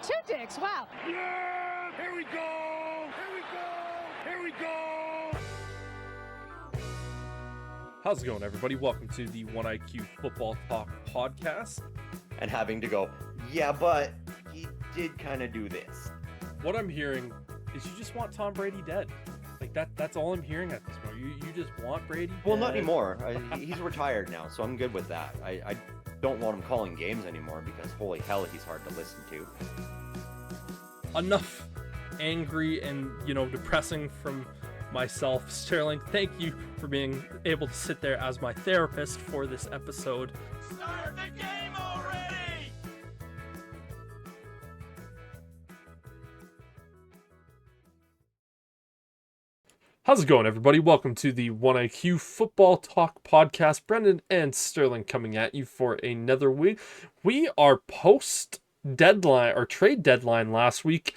Two dicks, wow. Yeah! Here we go! Here we go! Here we go! How's it going, everybody? Welcome to the OneIQ Football Talk podcast. And having to go, yeah, but he did kind of do this. What I'm hearing is you just want Tom Brady dead. Like that's all I'm hearing at this point. You just want Brady Well, dead. not anymore. He's retired now, so I'm good with that. I don't want him calling games anymore because holy hell, he's hard to listen to. Enough angry and, depressing from myself. Sterling, thank you for being able to sit there as my therapist for this episode. Start the game already! How's it going, everybody? Welcome to the OneIQ Football Talk podcast. Brendan and Sterling coming at you for another week. We are post-deadline, or trade deadline last week.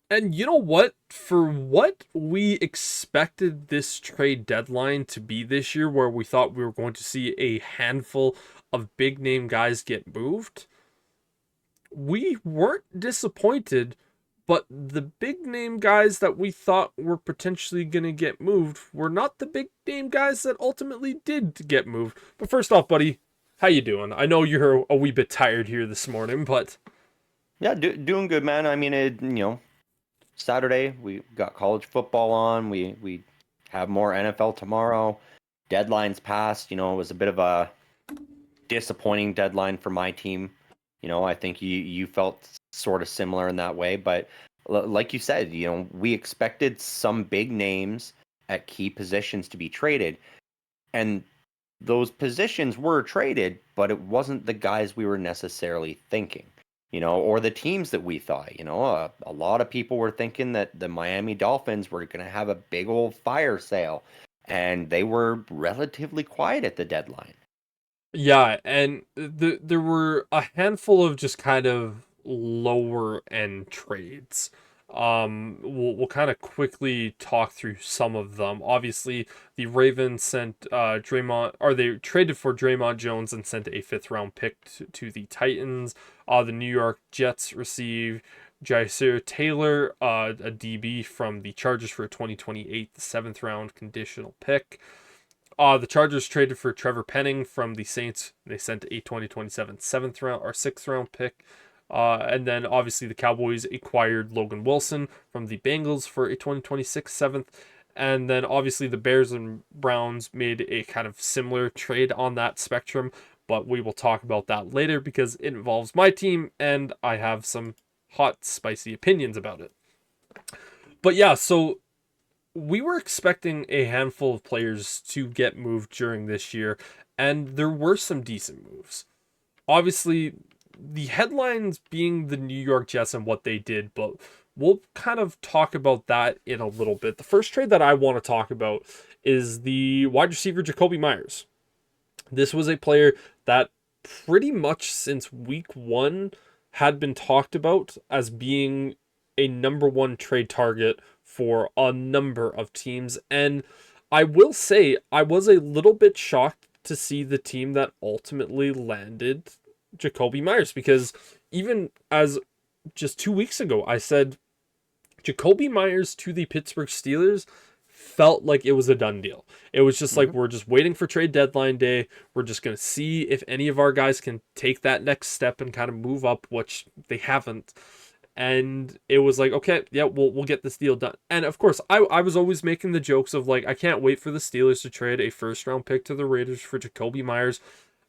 And you know what? For what we expected this trade deadline to be this year, where we thought we were going to see a handful of big-name guys get moved, we weren't disappointed. But the big-name guys that we thought were potentially going to get moved were not the big-name guys that ultimately did get moved. But first off, buddy, how you doing? I know you're a wee bit tired here this morning, but... Yeah, doing good, man. I mean, Saturday, we got college football on. We have more NFL tomorrow. Deadline's passed. It was a bit of a disappointing deadline for my team. I think you felt sort of similar in that way, but like you said, we expected some big names at key positions to be traded, and those positions were traded, but it wasn't the guys we were necessarily thinking, or the teams that we thought. A lot of people were thinking that the Miami Dolphins were going to have a big old fire sale, and they were relatively quiet at the deadline. Yeah, and there were a handful of just kind of lower end trades. We'll kind of quickly talk through some of them. Obviously, the Ravens sent they traded for Draymond Jones and sent a 5th round pick to the Titans. The New York Jets received Jair Taylor, a DB from the Chargers for a 2028 7th round conditional pick. The Chargers traded for Trevor Penning from the Saints. They sent a 2027 7th round or 6th round pick. And then obviously the Cowboys acquired Logan Wilson from the Bengals for a 2026 7th. And then obviously the Bears and Browns made a kind of similar trade on that spectrum. But we will talk about that later because it involves my team and I have some hot, spicy opinions about it. But yeah, so we were expecting a handful of players to get moved during this year, and there were some decent moves. Obviously, the headlines being the New York Jets and what they did, but we'll kind of talk about that in a little bit. The first trade that I want to talk about is the wide receiver Jacoby Myers. This was a player that pretty much since week 1 had been talked about as being a number 1 trade target for a number of teams. And I will say, I was a little bit shocked to see the team that ultimately landed Jacoby Myers, because even as just 2 weeks ago, I said Jacoby Myers to the Pittsburgh Steelers felt like it was a done deal. It was just like, we're just waiting for trade deadline day. We're just going to see if any of our guys can take that next step and kind of move up, which they haven't. And it was like, okay, yeah, we'll get this deal done. And of course, I was always making the jokes of like, I can't wait for the Steelers to trade a 1st round pick to the Raiders for Jacoby Myers.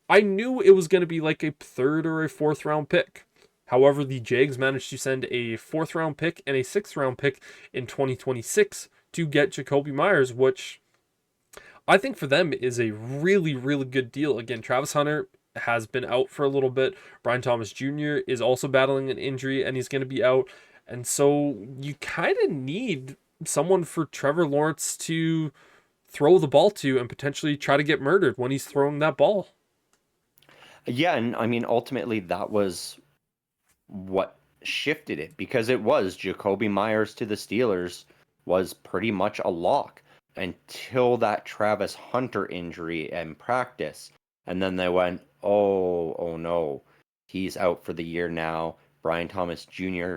I knew it was going to be like a 3rd or a 4th round pick. However, the Jags managed to send a 4th round pick and a 6th round pick in 2026 to get Jacoby Myers, which I think for them is a really, really good deal. Again, Travis Hunter has been out for a little bit. Brian Thomas Jr. is also battling an injury and he's going to be out. And so you kind of need someone for Trevor Lawrence to throw the ball to and potentially try to get murdered when he's throwing that ball. Yeah, and I mean, ultimately that was what shifted it, because it was Jacoby Myers to the Steelers was pretty much a lock until that Travis Hunter injury in practice. And then they went, oh no, He's out for the year now. Brian Thomas Jr.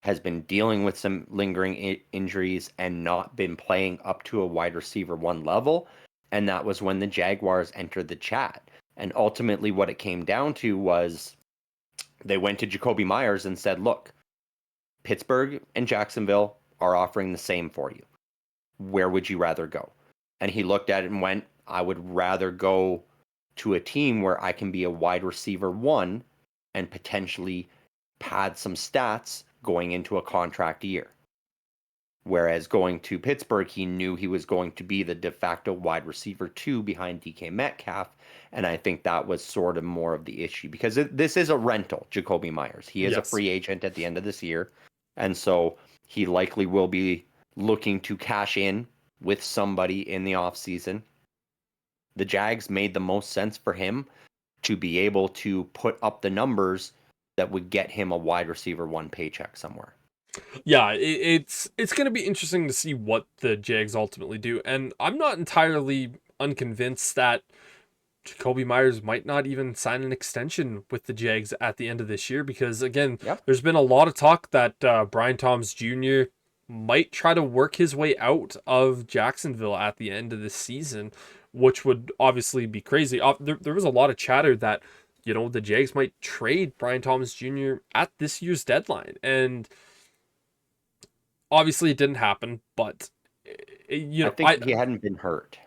has been dealing with some lingering injuries and not been playing up to a wide receiver one level. And that was when the Jaguars entered the chat. And ultimately, what it came down to was they went to Jacoby Myers and said, look, Pittsburgh and Jacksonville are offering the same for you. Where would you rather go? And he looked at it and went, I would rather go to a team where I can be a wide receiver one and potentially pad some stats going into a contract year. Whereas going to Pittsburgh, he knew he was going to be the de facto wide receiver two behind DK Metcalf. And I think that was sort of more of the issue because this is a rental, Jacoby Myers. He is a free agent at the end of this year. And so he likely will be looking to cash in with somebody in the offseason. The Jags made the most sense for him to be able to put up the numbers that would get him a wide receiver one paycheck somewhere. Yeah, it's going to be interesting to see what the Jags ultimately do. And I'm not entirely unconvinced that Jacoby Myers might not even sign an extension with the Jags at the end of this year because, again, there's been a lot of talk that Brian Thomas Jr. might try to work his way out of Jacksonville at the end of this season, which would obviously be crazy. There was a lot of chatter that, the Jags might trade Brian Thomas Jr. at this year's deadline. And obviously it didn't happen, but, I think he hadn't been hurt.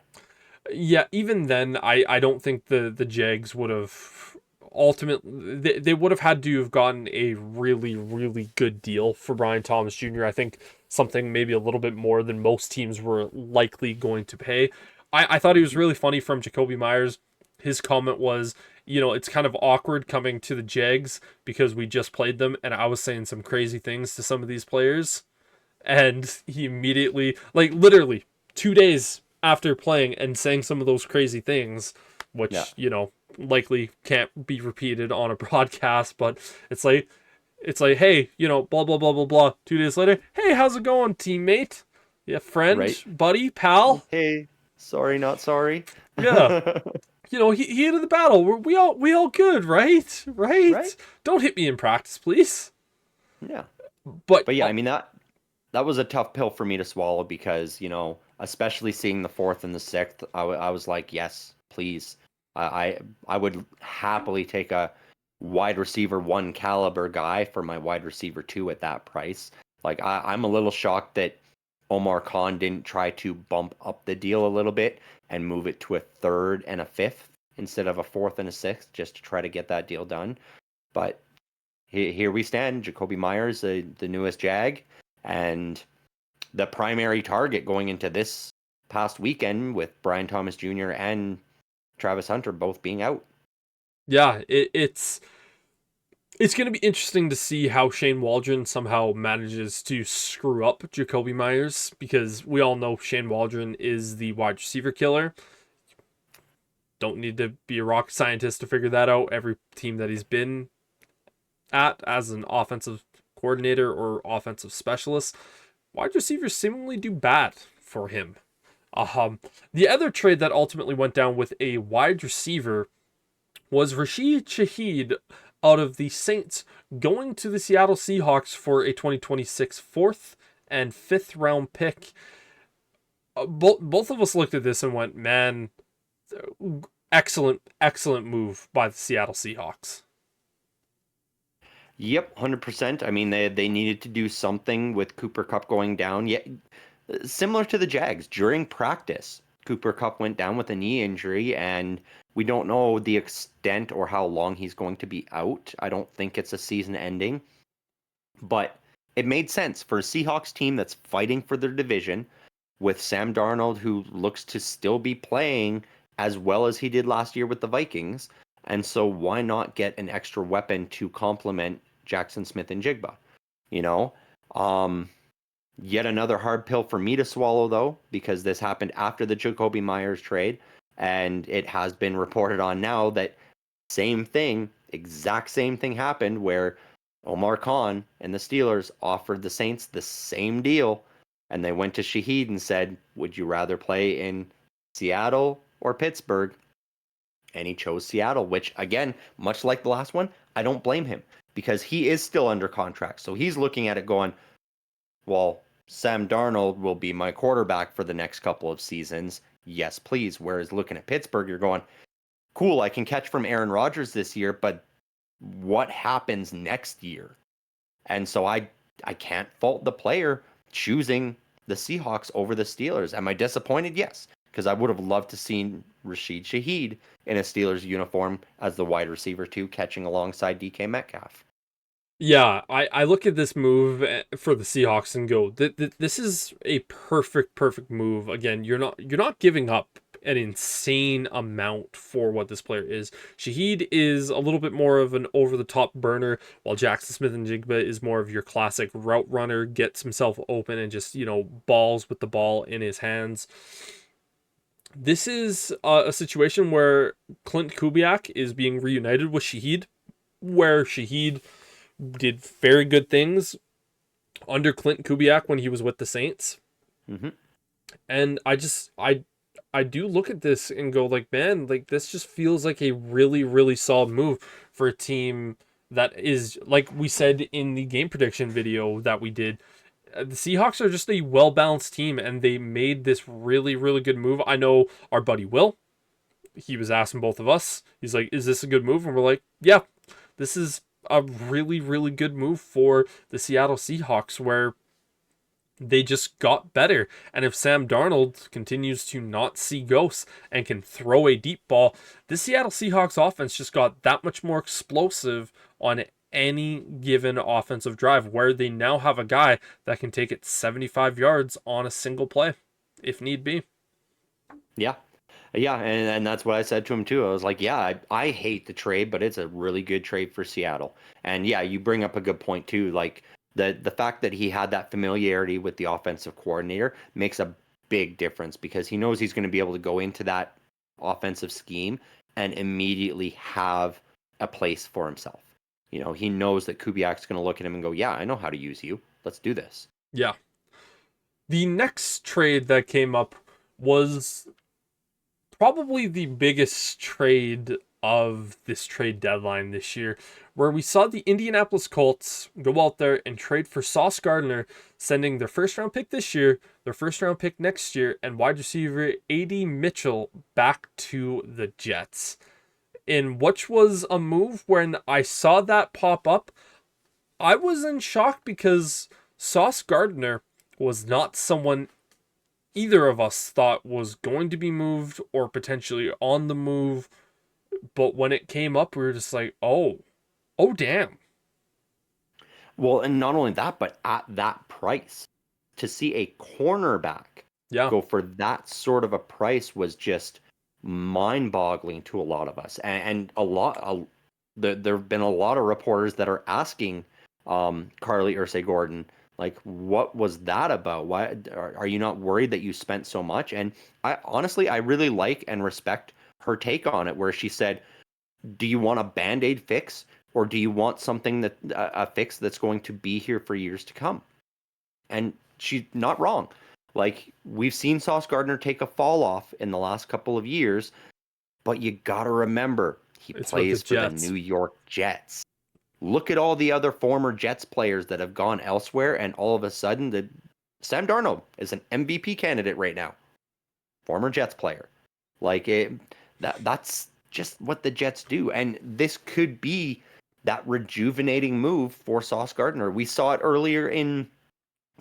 Yeah, even then, I don't think the Jags would have ultimately they would have had to have gotten a really, really good deal for Brian Thomas Jr. I think something maybe a little bit more than most teams were likely going to pay. I thought he was really funny from Jacoby Myers. His comment was, it's kind of awkward coming to the Jags because we just played them and I was saying some crazy things to some of these players. And he immediately, like literally 2 days after playing and saying some of those crazy things, which, likely can't be repeated on a broadcast, but it's like, hey, blah, blah, blah, blah, blah. 2 days later, hey, how's it going, teammate? Yeah, friend, right. Buddy, pal. Hey, sorry, not sorry. Yeah. He into the battle. We all good, right? Right? Don't hit me in practice, please. Yeah. But yeah, I mean, that was a tough pill for me to swallow because, especially seeing the 4th and the 6th, I was like, yes, please. I would happily take a wide receiver one caliber guy for my wide receiver two at that price. Like, I'm a little shocked that Omar Khan didn't try to bump up the deal a little bit and move it to a 3rd and a 5th instead of a 4th and a 6th just to try to get that deal done. But here we stand, Jacoby Myers, the newest Jag, and the primary target going into this past weekend with Brian Thomas Jr. and Travis Hunter both being out. Yeah, it's going to be interesting to see how Shane Waldron somehow manages to screw up Jacoby Myers, because we all know Shane Waldron is the wide receiver killer. Don't need to be a rocket scientist to figure that out. Every team that he's been at as an offensive coordinator or offensive specialist, wide receivers seemingly do bad for him. The other trade that ultimately went down with a wide receiver was Rashid Shaheed out of the Saints going to the Seattle Seahawks for a 2026 4th and 5th round pick. Both of us looked at this and went, man, excellent move by the Seattle Seahawks. Yep, 100%. I mean, they needed to do something with Cooper Kupp going down. Yeah, similar to the Jags, during practice, Cooper Kupp went down with a knee injury, and we don't know the extent or how long he's going to be out. I don't think it's a season ending, but it made sense for a Seahawks team that's fighting for their division with Sam Darnold, who looks to still be playing as well as he did last year with the Vikings. And so why not get an extra weapon to complement Jackson Smith and Jigba? Yet another hard pill for me to swallow, though, because this happened after the Jacoby Myers trade. And it has been reported on now that exact same thing happened where Omar Khan and the Steelers offered the Saints the same deal. And they went to Shaheed and said, would you rather play in Seattle or Pittsburgh? And he chose Seattle, which, again, much like the last one, I don't blame him because he is still under contract. So he's looking at it going, well, Sam Darnold will be my quarterback for the next couple of seasons. Yes, please. Whereas looking at Pittsburgh, you're going, cool, I can catch from Aaron Rodgers this year, but what happens next year? And so I can't fault the player choosing the Seahawks over the Steelers. Am I disappointed? Yes, because I would have loved to seen Rashid Shaheed in a Steelers uniform as the wide receiver too, catching alongside DK Metcalf. Yeah, I look at this move for the Seahawks and go, this is a perfect move. Again, you're not giving up an insane amount for what this player is. Shaheed is a little bit more of an over-the-top burner, while Jackson Smith-Njigba is more of your classic route runner, gets himself open and just, balls with the ball in his hands. This is a situation where Clint Kubiak is being reunited with Shaheed, where Shaheed did very good things under Clint Kubiak when he was with the Saints. Mm-hmm. And I do look at this and go like, man, like this just feels like a really solid move for a team that is, like we said in the game prediction video that we did, the Seahawks are just a well-balanced team, and they made this really good move. I know our buddy Will, he was asking both of us, he's like, is this a good move? And we're like, yeah, this is a really good move for the Seattle Seahawks, where they just got better. And if Sam Darnold continues to not see ghosts and can throw a deep ball, the Seattle Seahawks offense just got that much more explosive on any given offensive drive, where they now have a guy that can take it 75 yards on a single play if need be. Yeah. Yeah, and that's what I said to him too. I was like, yeah, I hate the trade, but it's a really good trade for Seattle. And yeah, you bring up a good point too. Like the fact that he had that familiarity with the offensive coordinator makes a big difference because he knows he's going to be able to go into that offensive scheme and immediately have a place for himself. He knows that Kubiak's going to look at him and go, yeah, I know how to use you. Let's do this. Yeah. The next trade that came up was probably the biggest trade of this trade deadline this year, where we saw the Indianapolis Colts go out there and trade for Sauce Gardner, sending their first round pick this year, their first round pick next year, and wide receiver A.D. Mitchell back to the Jets. In which was a move when I saw that pop up, I was in shock because Sauce Gardner was not someone either of us thought was going to be moved or potentially on the move. But when it came up, we were just like, oh damn. Well, and not only that, but at that price, to see a cornerback Yeah. go for that sort of a price was just mind-boggling to a lot of us. And there have been a lot of reporters that are asking Carly Ursay-Gordon, like, what was that about? Why are you not worried that you spent so much? And I really like and respect her take on it, where she said, do you want a Band-Aid fix, or do you want something that a fix that's going to be here for years to come? And she's not wrong. Like, we've seen Sauce Gardner take a fall off in the last couple of years, but you got to remember he plays for the New York Jets. Look at all the other former Jets players that have gone elsewhere, and all of a sudden, Sam Darnold is an MVP candidate right now. Former Jets player. Like, that's just what the Jets do. And this could be that rejuvenating move for Sauce Gardner. We saw it earlier in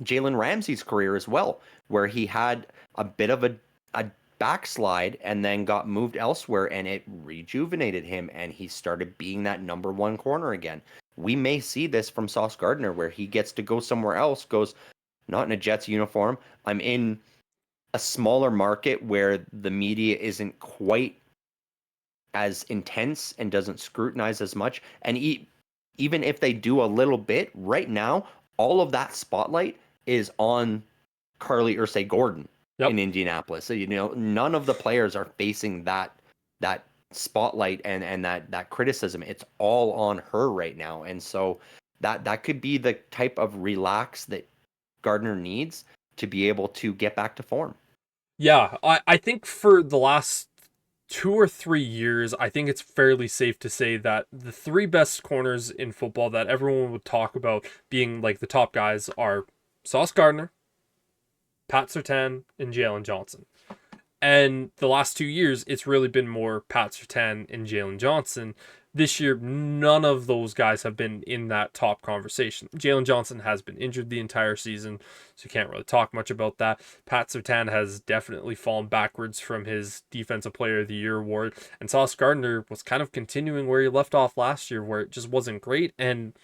Jalen Ramsey's career as well, where he had a bit of a backslide and then got moved elsewhere, and it rejuvenated him, and he started being that number one corner again. We may see this from Sauce Gardner, where he gets to go somewhere else, goes, not in a Jets uniform, I'm in a smaller market where the media isn't quite as intense and doesn't scrutinize as much. And even if they do a little bit right now, all of that spotlight is on Carly Ursay-Gordon in Indianapolis. So, none of the players are facing that spotlight and that criticism. It's all on her right now. And so that could be the type of relax that Gardner needs to be able to get back to form. Yeah, I think for the last 2 or 3 years, I think it's fairly safe to say that the 3 best corners in football that everyone would talk about being like the top guys are Sauce Gardner, Pat Surtain, and Jalen Johnson. And the last 2 years, it's really been more Pat Surtain and Jalen Johnson. This year, none of those guys have been in that top conversation. Jalen Johnson has been injured the entire season, so you can't really talk much about that. Pat Surtain has definitely fallen backwards from his Defensive Player of the Year award. And Sauce Gardner was kind of continuing where he left off last year, where it just wasn't great. And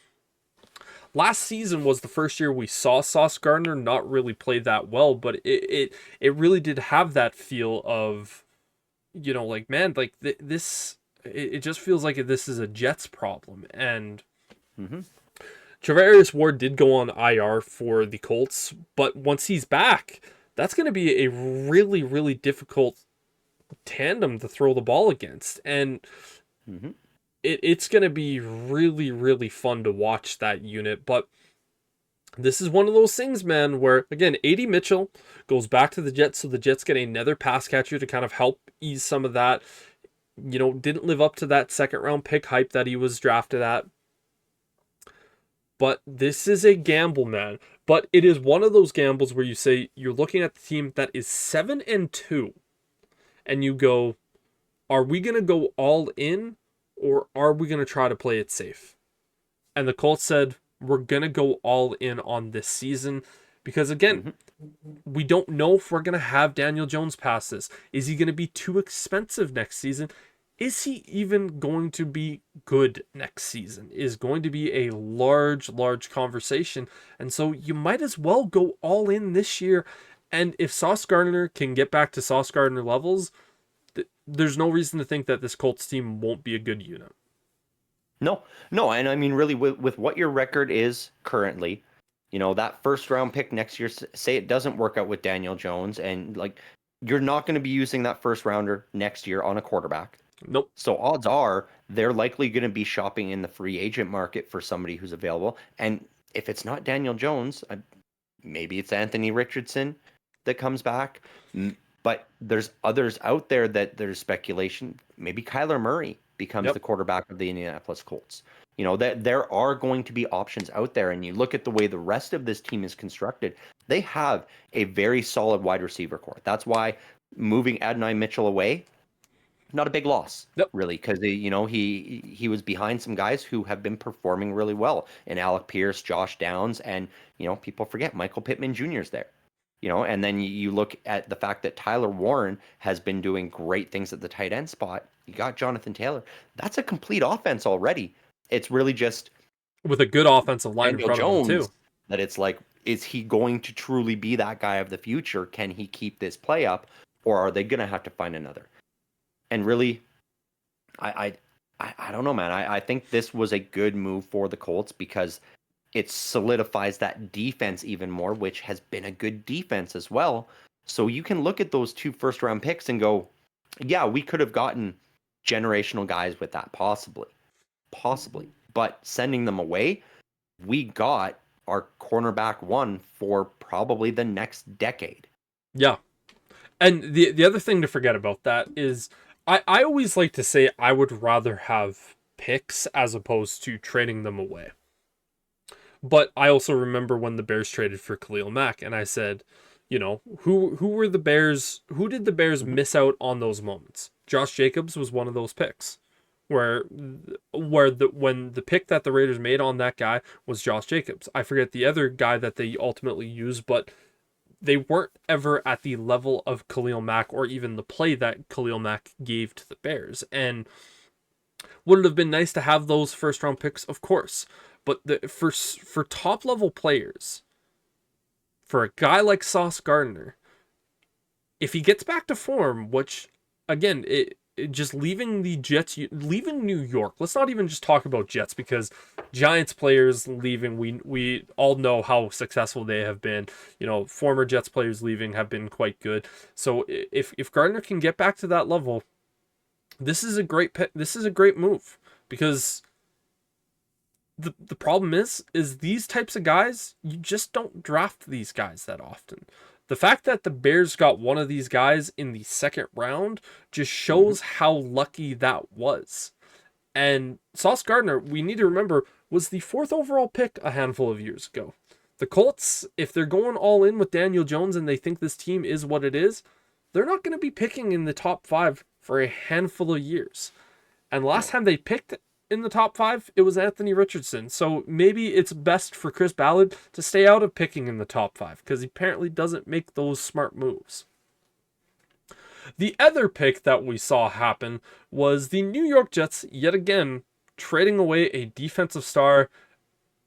last season was the first year we saw Sauce Gardner not really play that well, but it really did have that feel of, like, man, like this. It just feels like this is a Jets problem. And Travarius Ward did go on IR for the Colts, but once he's back, that's going to be a really, really difficult tandem to throw the ball against. And it's going to be really, really fun to watch that unit. But this is one of those things, man, where, again, A.D. Mitchell goes back to the Jets, so the Jets get another pass catcher to kind of help ease some of that. Didn't live up to that second round pick hype that he was drafted at. But this is a gamble, man. But it is one of those gambles where you say you're looking at the team that is 7-2, and you go, are we going to go all in, or are we going to try to play it safe? And the Colts said, we're going to go all in on this season. Because, again, we don't know if we're going to have Daniel Jones pass this. Is he going to be too expensive next season? Is he even going to be good next season? Is going to be a large, large conversation. And so you might as well go all in this year. And if Sauce Gardner can get back to Sauce Gardner levels, there's no reason to think that this Colts team won't be a good unit. No. And I mean, really, with what your record is currently, that first round pick next year, say it doesn't work out with Daniel Jones, and like, you're not going to be using that first rounder next year on a quarterback. Nope. So odds are they're likely going to be shopping in the free agent market for somebody who's available. And if it's not Daniel Jones, maybe it's Anthony Richardson that comes back. But there's others out there that there's speculation. Maybe Kyler Murray becomes the quarterback of the Indianapolis Colts. That there are going to be options out there. And you look at the way the rest of this team is constructed, they have a very solid wide receiver core. That's why moving Adonai Mitchell away, not a big loss, really, because he was behind some guys who have been performing really well, and Alec Pierce, Josh Downs, and people forget Michael Pittman Jr. is there. And then you look at the fact that Tyler Warren has been doing great things at the tight end spot. You got Jonathan Taylor. That's a complete offense already. It's really just with a good offensive line in front of him too. That it's like, is he going to truly be that guy of the future? Can he keep this play up, or are they going to have to find another? And really, I don't know, man. I think this was a good move for the Colts because it solidifies that defense even more, which has been a good defense as well. So you can look at those 2 first-round picks and go, yeah, we could have gotten generational guys with that, possibly. But sending them away, we got our cornerback 1 for probably the next decade. Yeah. And the other thing to forget about that is I always like to say I would rather have picks as opposed to trading them away. But I also remember when the Bears traded for Khalil Mack, and I said, who were the Bears? Who did the Bears miss out on those moments? Josh Jacobs was one of those picks, when the pick that the Raiders made on that guy was Josh Jacobs. I forget the other guy that they ultimately used, but they weren't ever at the level of Khalil Mack or even the play that Khalil Mack gave to the Bears. And would it have been nice to have those first round picks? Of course. But for top level players, for a guy like Sauce Gardner, if he gets back to form, which again, just leaving the Jets, leaving New York. Let's not even just talk about Jets, because Giants players leaving, we all know how successful they have been. Former Jets players leaving have been quite good. So if Gardner can get back to that level, this is a great move, because the problem is these types of guys, you just don't draft these guys that often. The fact that the Bears got one of these guys in the second round just shows how lucky that was. And Sauce Gardner, we need to remember, was the 4th overall pick a handful of years ago. The Colts, if they're going all in with Daniel Jones and they think this team is what it is, they're not going to be picking in the top 5 for a handful of years. And last time they picked in the top 5, it was Anthony Richardson. So maybe it's best for Chris Ballard to stay out of picking in the top 5 because he apparently doesn't make those smart moves. The other pick that we saw happen was the New York Jets, yet again, trading away a defensive star,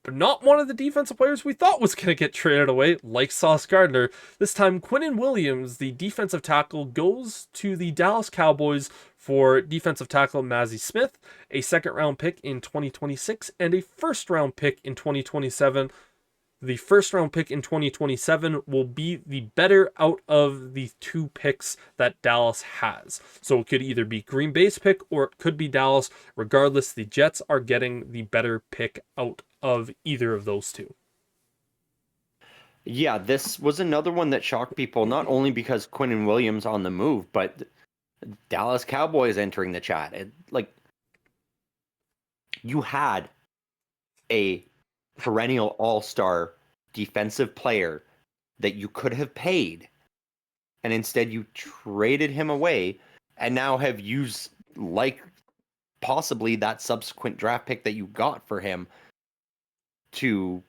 but not one of the defensive players we thought was going to get traded away, like Sauce Gardner. This time, Quinnen Williams, the defensive tackle, goes to the Dallas Cowboys for defensive tackle Mazi Smith, a second-round pick in 2026, and a first-round pick in 2027. The first-round pick in 2027 will be the better out of the 2 picks that Dallas has. So it could either be Green Bay's pick or it could be Dallas. Regardless, the Jets are getting the better pick out of either of those 2. Yeah, this was another one that shocked people, not only because Quinnen Williams on the move, but Dallas Cowboys entering the chat. You had a perennial all-star defensive player that you could have paid, and instead you traded him away and now have used, like, possibly that subsequent draft pick that you got for him to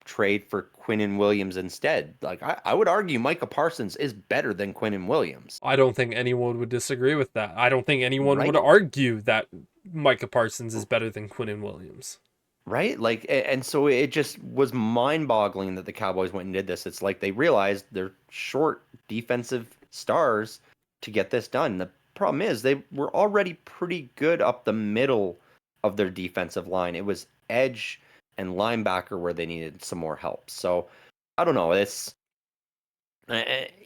trade for Quinnen Williams instead. Like, I would argue Micah Parsons is better than Quinnen Williams. I don't think anyone would disagree with that. I don't think anyone would Right? argue that Micah Parsons is better than Quinnen Williams. Right? Like, and so it just was mind-boggling that the Cowboys went and did this. It's like they realized they're short defensive stars to get this done. The problem is they were already pretty good up the middle of their defensive line. It was edge and linebacker where they needed some more help. So I don't know. It's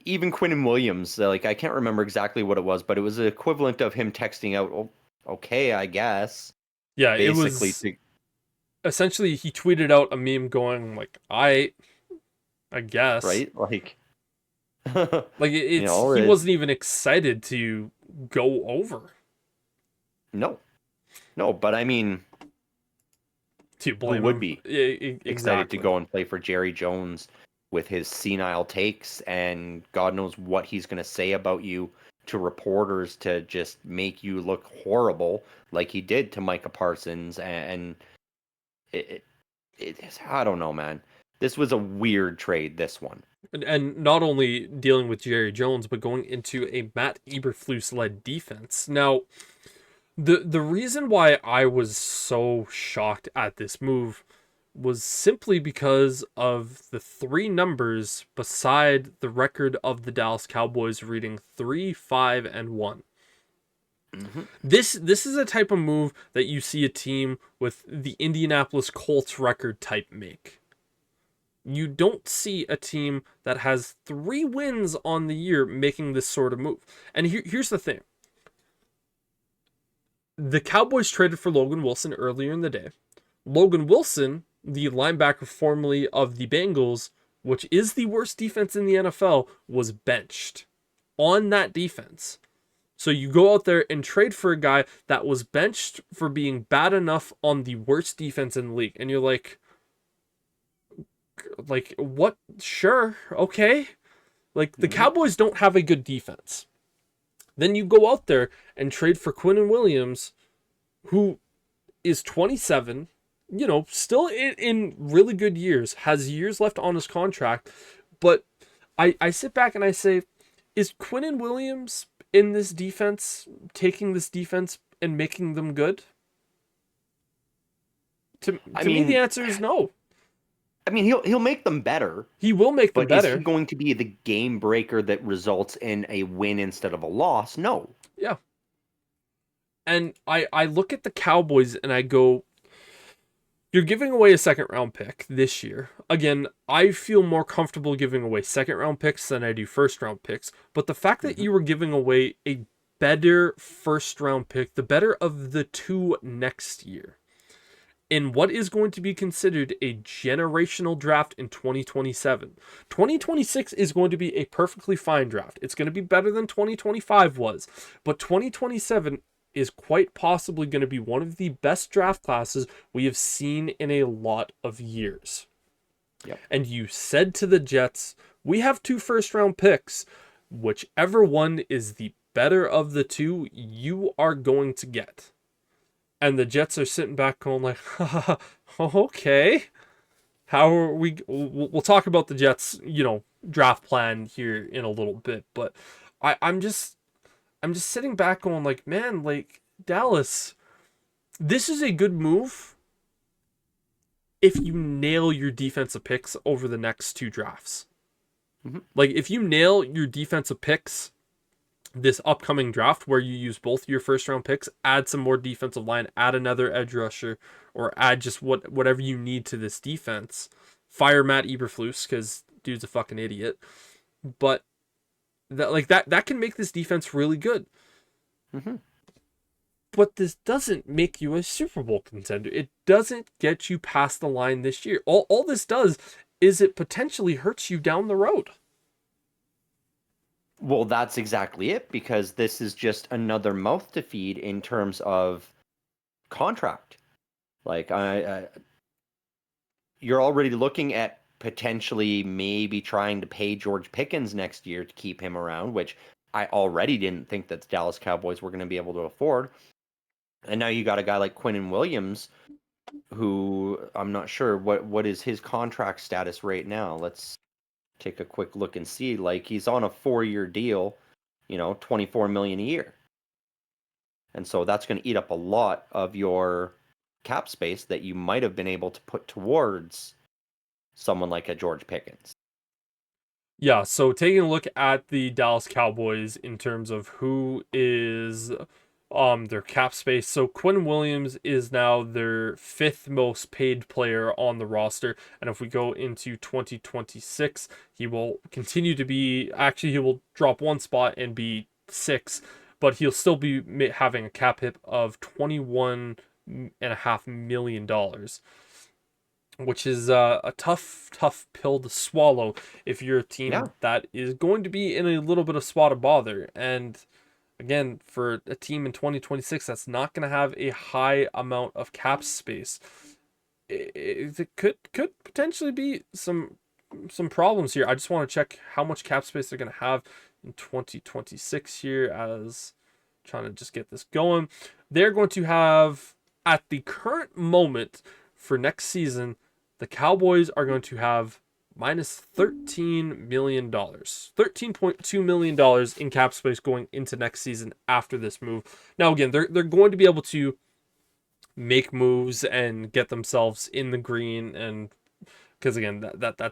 even Quinnen Williams. Like, I can't remember exactly what it was, but it was the equivalent of him texting out, "Oh, okay, I guess." Yeah, Basically, it was essentially he tweeted out a meme going like, I guess. right? Like, Like you it's know, he wasn't even excited to go over. no, but I mean, To blame would him. be Exactly. excited to go and play for Jerry Jones with his senile takes and God knows what he's going to say about you to reporters to just make you look horrible like he did to Micah Parsons. And it is, I don't know, man. This was a weird trade, this one. And not only dealing with Jerry Jones, but going into a Matt Eberflus-led defense. Now, the reason why I was so shocked at this move was simply because of the 3 numbers beside the record of the Dallas Cowboys reading 3-5-1. Mm-hmm. This is a type of move that you see a team with the Indianapolis Colts record type make. You don't see a team that has 3 wins on the year making this sort of move. And here's the thing. The Cowboys traded for Logan Wilson earlier in the day. Logan Wilson, the linebacker formerly of the Bengals, which is the worst defense in the NFL, was benched on that defense. So you go out there and trade for a guy that was benched for being bad enough on the worst defense in the league. And you're like, what? Sure, okay. Like, the Cowboys don't have a good defense. Then you go out there and trade for Quinnen Williams, who is 27, still in really good years, has years left on his contract. But I sit back and I say, is Quinnen Williams in this defense, taking this defense and making them good? To me, the answer is no. I mean, he'll make them better. He will make them but better. Is he going to be the game breaker that results in a win instead of a loss? No. Yeah. And I look at the Cowboys and I go, you're giving away a second round pick this year. Again, I feel more comfortable giving away second round picks than I do first round picks. But the fact that you were giving away a better first round pick, the better of the 2 next year, in what is going to be considered a generational draft in 2027. 2026 is going to be a perfectly fine draft. It's going to be better than 2025 was, but 2027 is quite possibly going to be one of the best draft classes we have seen in a lot of years. Yep. And you said to the Jets, we have 2 first-round picks. Whichever one is the better of the two, you are going to get. And the Jets are sitting back going like, okay, how are we? We'll talk about the Jets, draft plan here in a little bit. But I'm just sitting back going like, man, like Dallas, this is a good move if you nail your defensive picks over the next 2 drafts. Mm-hmm. Like if you nail your defensive picks this upcoming draft where you use both your first round picks, add some more defensive line, add another edge rusher, or add just whatever you need to this defense. Fire Matt Eberflus because dude's a fucking idiot. But that can make this defense really good. Mm-hmm. But this doesn't make you a Super Bowl contender. It doesn't get you past the line this year. All this does is it potentially hurts you down the road. Well, that's exactly it, because this is just another mouth to feed in terms of contract. Like, you're already looking at potentially maybe trying to pay George Pickens next year to keep him around, which I already didn't think that the Dallas Cowboys were going to be able to afford. And now you got a guy like Quinnen Williams, who I'm not sure what is his contract status right now. Let's take a quick look and see. Like, he's on a 4-year deal, $24 million a year. And so that's going to eat up a lot of your cap space that you might have been able to put towards someone like a George Pickens. Yeah, so taking a look at the Dallas Cowboys in terms of who is their cap space. So Quinn Williams is now their 5th most paid player on the roster, and if we go into 2026, he will continue to be, actually he will drop 1 spot and be 6, but he'll still be having a cap hit of $21.5 million, which is a tough pill to swallow if you're a team that is going to be in a little bit of spot of bother. And again, for a team in 2026 that's not going to have a high amount of cap space, it could potentially be some problems here. I just want to check how much cap space they're going to have in 2026 here, as trying to just get this going. They're going to have, at the current moment for next season, the Cowboys are going to have minus $13 million. $13.2 million in cap space going into next season after this move. Now, again, they're going to be able to make moves and get themselves in the green, and because again,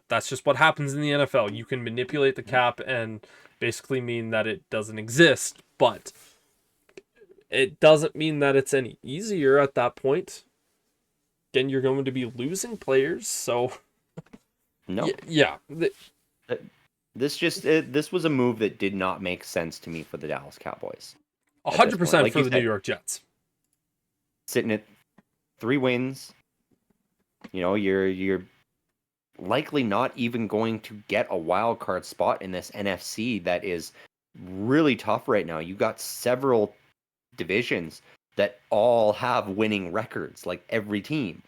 that's just what happens in the NFL. You can manipulate the cap and basically mean that it doesn't exist, but it doesn't mean that it's any easier at that point. Again, you're going to be losing players, so no, yeah. This was a move that did not make sense to me for the Dallas Cowboys. 100% for the New York Jets. Sitting at 3 wins, you're likely not even going to get a wild card spot in this NFC that is really tough right now. You got several divisions that all have winning records, like every team.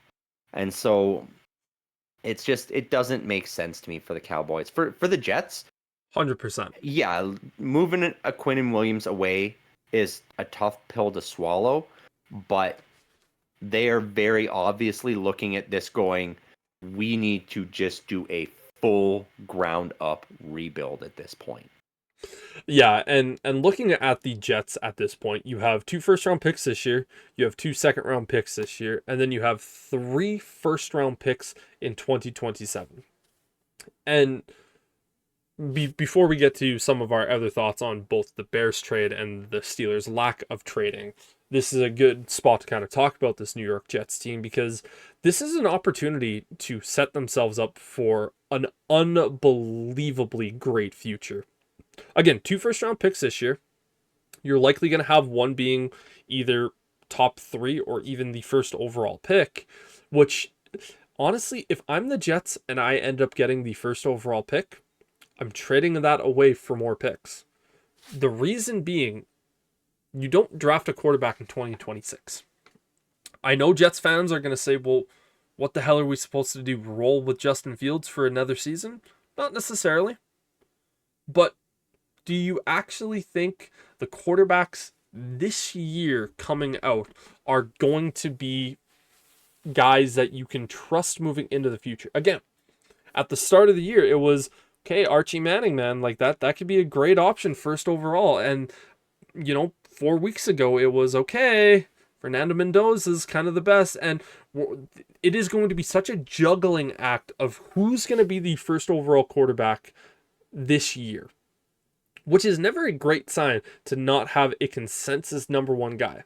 And so it doesn't make sense to me for the Cowboys. For the Jets, 100%. Yeah, moving a Quinnen Williams away is a tough pill to swallow, but they are very obviously looking at this going, we need to just do a full ground up rebuild at this point. Yeah, and looking at the Jets at this point, you have 2 first-round picks this year, you have 2 second-round picks this year, and then you have 3 first-round picks in 2027. And before we get to some of our other thoughts on both the Bears trade and the Steelers' lack of trading, this is a good spot to kind of talk about this New York Jets team, because this is an opportunity to set themselves up for an unbelievably great future. Again, 2 first-round picks this year. You're likely going to have one being either top 3 or even the first overall pick. which honestly, if I'm the Jets and I end up getting the first overall pick, I'm trading that away for more picks. The reason being, you don't draft a quarterback in 2026. I know Jets fans are going to say, well, what the hell are we supposed to do? Roll with Justin Fields for another season? Not necessarily. But do you actually think the quarterbacks this year coming out are going to be guys that you can trust moving into the future? Again, at the start of the year, it was, okay, Archie Manning, man, like that could be a great option first overall. And, 4 weeks ago, it was, okay, Fernando Mendoza is kind of the best. And it is going to be such a juggling act of who's going to be the first overall quarterback this year, which is never a great sign to not have a consensus number one guy.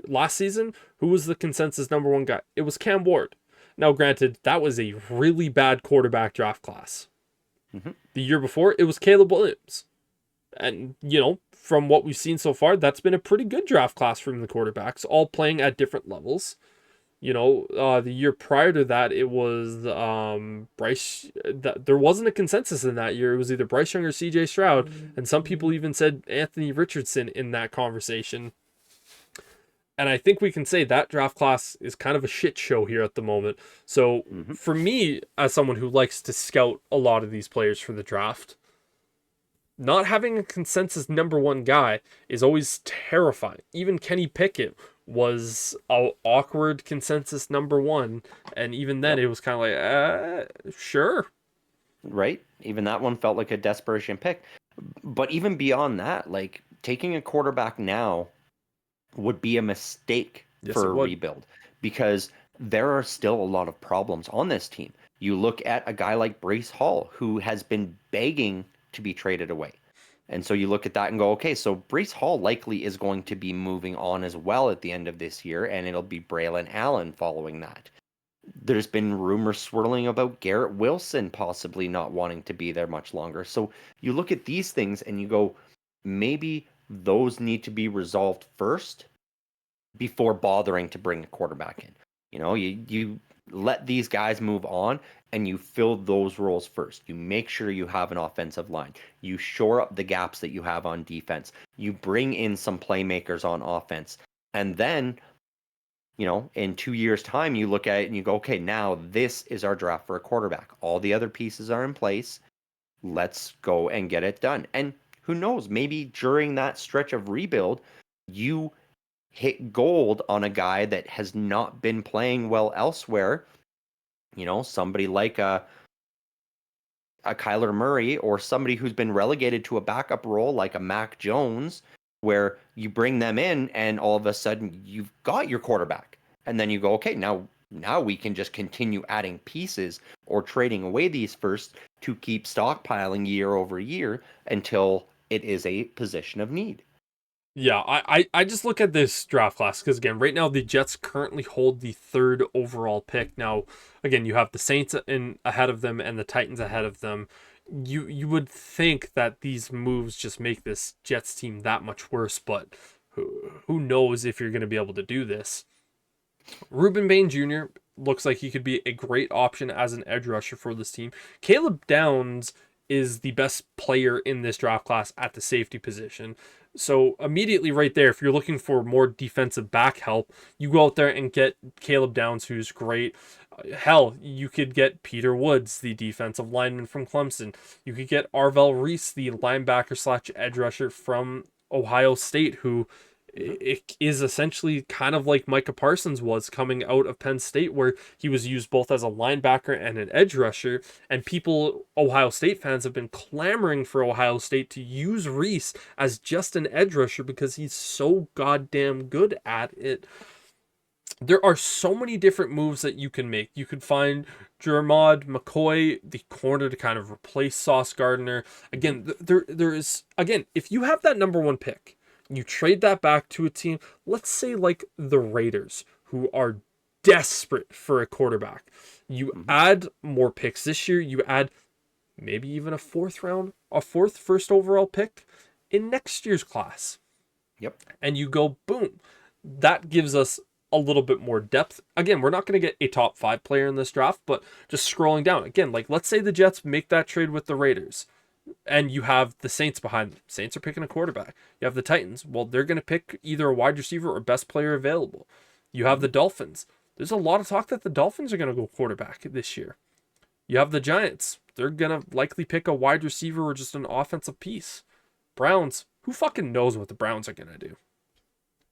Last season, who was the consensus number one guy? It was Cam Ward. Now, granted, that was a really bad quarterback draft class. Mm-hmm. The year before, it was Caleb Williams. And, from what we've seen so far, that's been a pretty good draft class from the quarterbacks, all playing at different levels. The year prior to that, it was Bryce. There wasn't a consensus in that year. It was either Bryce Young or CJ Stroud. And some people even said Anthony Richardson in that conversation. And I think we can say that draft class is kind of a shit show here at the moment. So for me, as someone who likes to scout a lot of these players for the draft, not having a consensus number one guy is always terrifying. Even Kenny Pickett was an awkward consensus number one. And even then, It was kind of like, sure. Right? Even that one felt like a desperation pick. But even beyond that, like taking a quarterback now would be a mistake for a rebuild, because there are still a lot of problems on this team. You look at a guy like Breece Hall, who has been begging to be traded away. And so you look at that and go, okay, so Breece Hall likely is going to be moving on as well at the end of this year, and it'll be Braylon Allen following that. There's been rumors swirling about Garrett Wilson possibly not wanting to be there much longer. So you look at these things and you go, maybe those need to be resolved first before bothering to bring a quarterback in. You let these guys move on and you fill those roles first. You make sure you have an offensive line. You shore up the gaps that you have on defense. You bring in some playmakers on offense. And then, in 2 years' time, you look at it and you go, okay, now this is our draft for a quarterback. All the other pieces are in place. Let's go and get it done. And who knows, maybe during that stretch of rebuild, you hit gold on a guy that has not been playing well elsewhere. Somebody like a Kyler Murray, or somebody who's been relegated to a backup role like a Mac Jones, where you bring them in and all of a sudden you've got your quarterback. And then you go, okay, now we can just continue adding pieces or trading away these first to keep stockpiling year over year until it is a position of need. Yeah, I just look at this draft class because, again, right now the Jets currently hold the third overall pick. Now, again, you have the Saints in ahead of them and the Titans ahead of them. You would think that these moves just make this Jets team that much worse, but who knows if you're going to be able to do this. Reuben Bain Jr. looks like he could be a great option as an edge rusher for this team. Caleb Downs is the best player in this draft class at the safety position. So immediately right there, if you're looking for more defensive back help, you go out there and get Caleb Downs, who's great. Hell, you could get Peter Woods, the defensive lineman from Clemson. You could get Arvell Reese, the linebacker / edge rusher from Ohio State, who it is essentially kind of like Micah Parsons was coming out of Penn State, where he was used both as a linebacker and an edge rusher. And Ohio State fans have been clamoring for Ohio State to use Reese as just an edge rusher because he's so goddamn good at it. There are so many different moves that you can make. You could find Jermod McCoy, the corner, to kind of replace Sauce Gardner. Again, there is, again, if you have that number one pick, you trade that back to a team, let's say like the Raiders, who are desperate for a quarterback. You add more picks this year. You add maybe even a fourth first overall pick in next year's class. Yep. And you go, boom. That gives us a little bit more depth. Again, we're not going to get a top 5 player in this draft, but just scrolling down again, like let's say the Jets make that trade with the Raiders, and you have the Saints behind them. Saints are picking a quarterback. You have the Titans. Well, they're going to pick either a wide receiver or best player available. You have the Dolphins. There's a lot of talk that the Dolphins are going to go quarterback this year. You have the Giants. They're going to likely pick a wide receiver or just an offensive piece. Browns. Who fucking knows what the Browns are going to do?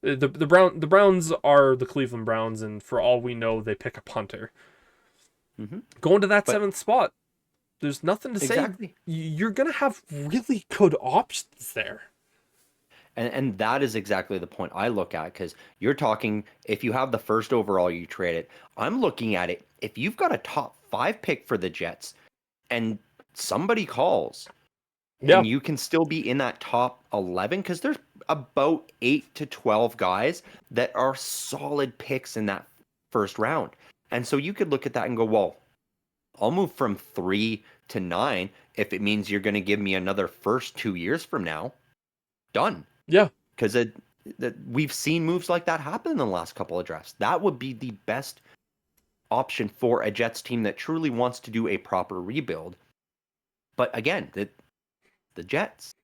The Browns are the Cleveland Browns, and for all we know, they pick a punter. Going to that 7th spot, there's nothing to say. You're going to have really good options there. And that is exactly the point I look at, because you're talking, if you have the first overall, you trade it. I'm looking at it, if you've got a top 5 pick for the Jets and somebody calls, and you can still be in that top 11, because there's about 8 to 12 guys that are solid picks in that first round. And so you could look at that and go, well, I'll move from 3 to 9 if it means you're going to give me another first 2 years from now. Done. Yeah. Because we've seen moves like that happen in the last couple of drafts. That would be the best option for a Jets team that truly wants to do a proper rebuild. But again, the Jets,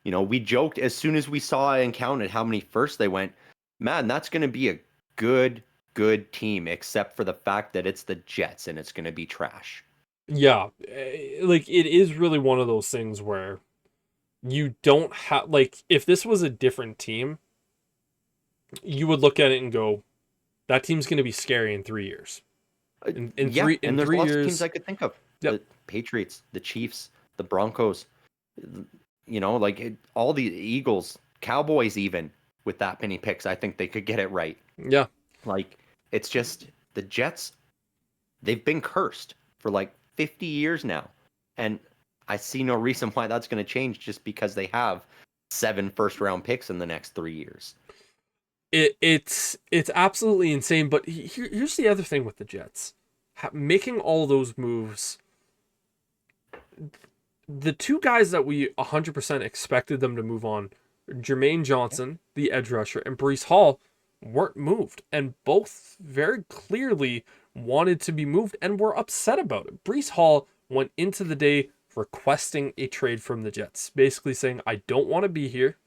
we joked as soon as we saw and counted how many firsts they went, man, that's going to be a good team, except for the fact that it's the Jets and it's going to be trash. Yeah. Like, it is really one of those things where you don't have, like, if this was a different team, you would look at it and go, that team's going to be scary in 3 years. In there's 3 lots years, of teams I could think of. Yep. The Patriots, the Chiefs, the Broncos, all the Eagles, Cowboys, even with that many picks, I think they could get it right. Yeah. Like, it's just the Jets, they've been cursed for like 50 years now. And I see no reason why that's going to change just because they have 7 first-round picks in the next 3 years. It's absolutely insane, but here's the other thing with the Jets. Making all those moves, the 2 guys that we 100% expected them to move on, Jermaine Johnson, the edge rusher, and Breece Hall, weren't moved, and both very clearly wanted to be moved and were upset about it. Breece Hall went into the day requesting a trade from the Jets, basically saying, I don't want to be here.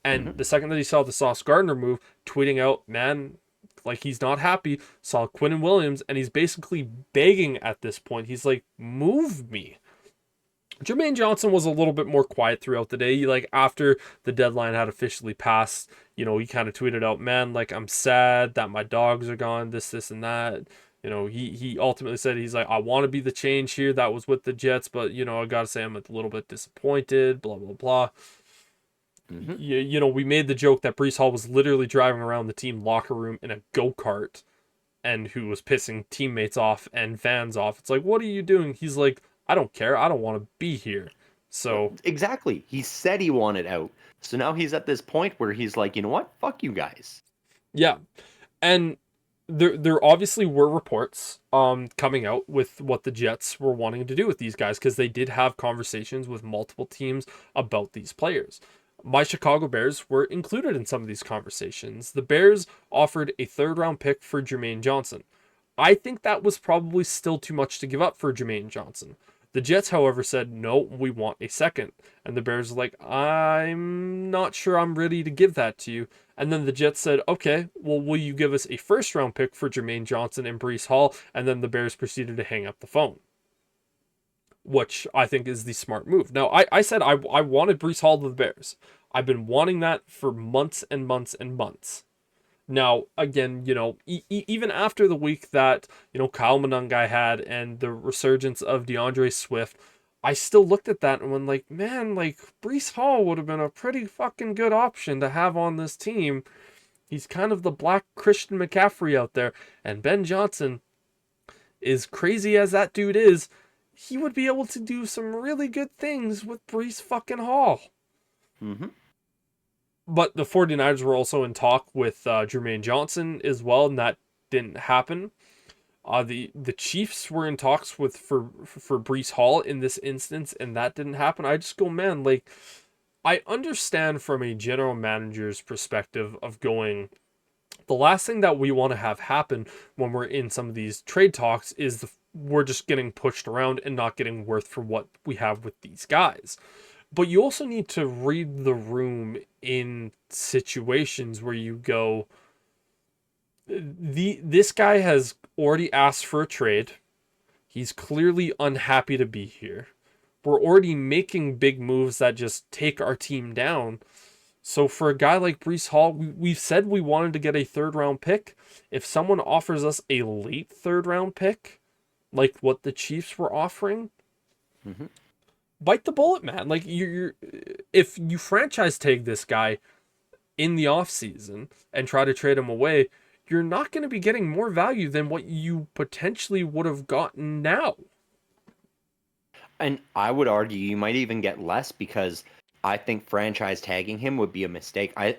And the second that he saw the Sauce Gardner move, tweeting out, man, like, he's not happy, saw Quinnen Williams, and he's basically begging at this point. He's like, move me. Jermaine Johnson was a little bit more quiet throughout the day. Like, after the deadline had officially passed, he kind of tweeted out, man, like, I'm sad that my dogs are gone, this, and that. He ultimately said, he's like, I want to be the change here. That was with the Jets, but, I got to say I'm a little bit disappointed, blah, blah, blah. We made the joke that Breece Hall was literally driving around the team locker room in a go-kart and who was pissing teammates off and fans off. It's like, what are you doing? He's like, I don't care. I don't want to be here. So exactly. He said he wanted out. So now he's at this point where he's like, you know what? Fuck you guys. Yeah. And there obviously were reports coming out with what the Jets were wanting to do with these guys, because they did have conversations with multiple teams about these players. My Chicago Bears were included in some of these conversations. The Bears offered a 3rd-round pick for Jermaine Johnson. I think that was probably still too much to give up for Jermaine Johnson. The Jets, however, said, no, we want a 2nd. And the Bears were like, I'm not sure I'm ready to give that to you. And then the Jets said, okay, well, will you give us a 1st-round pick for Jermaine Johnson and Breece Hall? And then the Bears proceeded to hang up the phone, which I think is the smart move. Now, I said I wanted Breece Hall to the Bears. I've been wanting that for months and months and months. Now, again, even after the week that, Kyle Monangai had and the resurgence of DeAndre Swift, I still looked at that and went like, man, like, Breece Hall would have been a pretty fucking good option to have on this team. He's kind of the black Christian McCaffrey out there. And Ben Johnson, as crazy as that dude is, he would be able to do some really good things with Breece fucking Hall. But the 49ers were also in talk with Jermaine Johnson as well, and that didn't happen. The Chiefs were in talks with for Breece Hall in this instance, and that didn't happen. I just go, man, like, I understand from a general manager's perspective of going, The last thing that we want to have happen when we're in some of these trade talks is we're just getting pushed around and not getting worth for what we have with these guys. But you also need to read the room in situations where you go, this guy has already asked for a trade. He's clearly unhappy to be here. We're already making big moves that just take our team down. So for a guy like Breece Hall, we've said we wanted to get a third round pick. If someone offers us a late third round pick, like what the Chiefs were offering, bite the bullet, man. Like you're if you franchise tag this guy in the offseason and try to trade him away, you're not going to be getting more value than what you potentially would have gotten now. And I would argue you might even get less, because I think franchise tagging him would be a mistake. I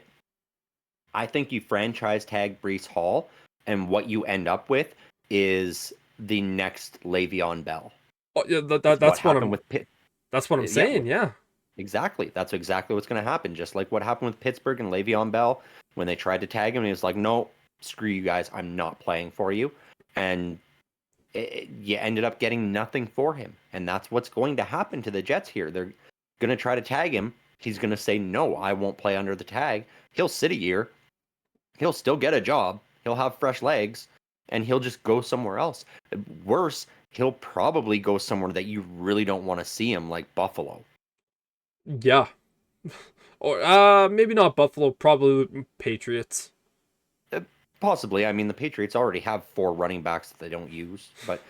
think you franchise tag Breece Hall, and what you end up with is the next Le'Veon Bell. Oh, yeah, What happened with Pitt. That's what I'm saying. Yeah. Exactly. That's exactly what's going to happen. Just like what happened with Pittsburgh and Le'Veon Bell when they tried to tag him, he was like, "No, screw you guys. I'm not playing for you." And you ended up getting nothing for him. And that's what's going to happen to the Jets here. They're going to try to tag him. He's going to say, "No, I won't play under the tag." He'll sit a year. He'll still get a job. He'll have fresh legs, and he'll just go somewhere else. Worse, he'll probably go somewhere that you really don't want to see him, like Buffalo. Yeah. Or maybe not Buffalo, probably Patriots. Possibly. I mean, the Patriots already have 4 running backs that they don't use. But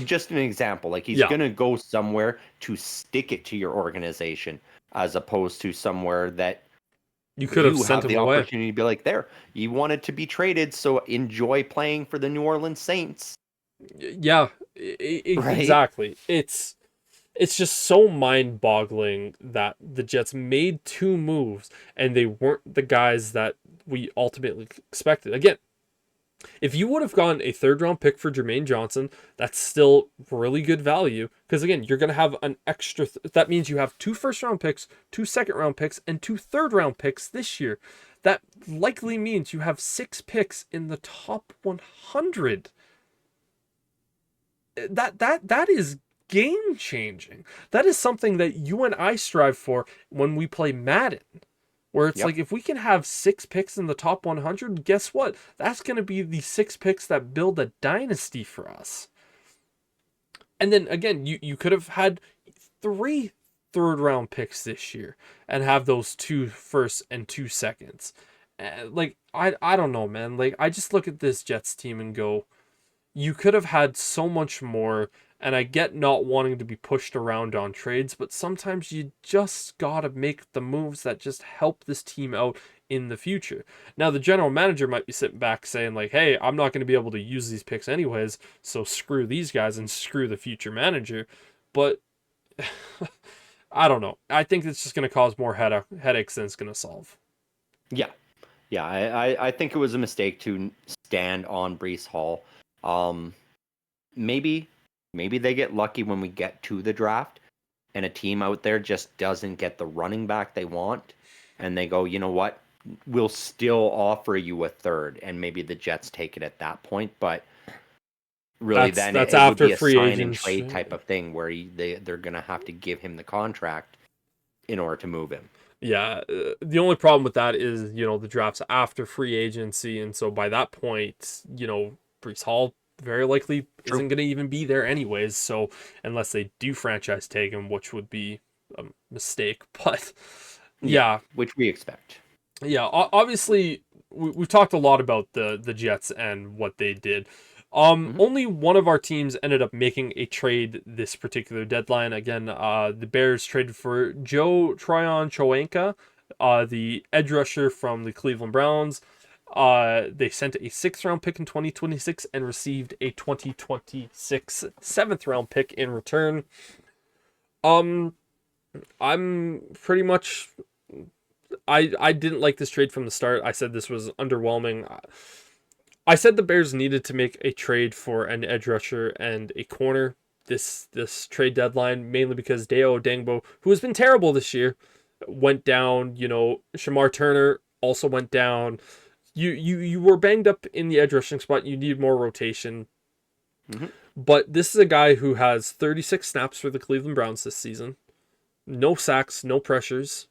just an example. Like, he's going to go somewhere to stick it to your organization, as opposed to somewhere that you could have sent him away. Opportunity to be like, there, you wanted to be traded, so enjoy playing for the New Orleans Saints. Yeah, exactly. It's just so mind-boggling that the Jets made 2 moves and they weren't the guys that we ultimately expected. Again, if you would have gotten a third-round pick for Jermaine Johnson, that's still really good value, because again, you're going to have an extra. That means you have 2 first-round picks, 2 second-round picks, and 2 third-round picks this year. That likely means you have 6 picks in the top 100. That is game changing. That is something that you and I strive for when we play Madden, where it's like, if we can have 6 picks in the top 100, guess what? That's going to be the 6 picks that build a dynasty for us. And then again, you could have had 3 third round picks this year and have those 2 firsts and 2 seconds. Like, I don't know, man. Like, I just look at this Jets team and go, you could have had so much more. And I get not wanting to be pushed around on trades, but sometimes you just gotta make the moves that just help this team out in the future. Now, the general manager might be sitting back saying, like, hey, I'm not going to be able to use these picks anyways, so screw these guys and screw the future manager. But I don't know. I think it's just going to cause more headaches than it's going to solve. Yeah. Yeah, I think it was a mistake to stand on Breece Hall. Maybe they get lucky when we get to the draft and a team out there just doesn't get the running back they want, and they go, you know what, we'll still offer you a third, and maybe the Jets take it at that point. But really, that's after would be free agent and trade type of thing where they're going to have to give him the contract in order to move him. Yeah, the only problem with that is, the draft's after free agency, and so by that point, Breece Hall very likely isn't going to even be there anyways. So unless they do franchise tag him, which would be a mistake, but yeah, which we expect. Yeah, obviously we've talked a lot about the Jets and what they did. Only one of our teams ended up making a trade this particular deadline. Again, the Bears traded for Joe Tryon-Shoyinka, the edge rusher from the Cleveland Browns. They sent a 6th round pick in 2026 and received a 2026 7th round pick in return. I'm pretty much, I didn't like this trade from the start. I said this was underwhelming. I said the Bears needed to make a trade for an edge rusher and a corner this trade deadline, mainly because Deo Odengbo, who has been terrible this year, went down. Shamar Turner also went down. you were banged up in the edge rushing spot. You need more rotation. Mm-hmm. But this is a guy who has 36 snaps for the Cleveland Browns this season. No sacks, no pressures.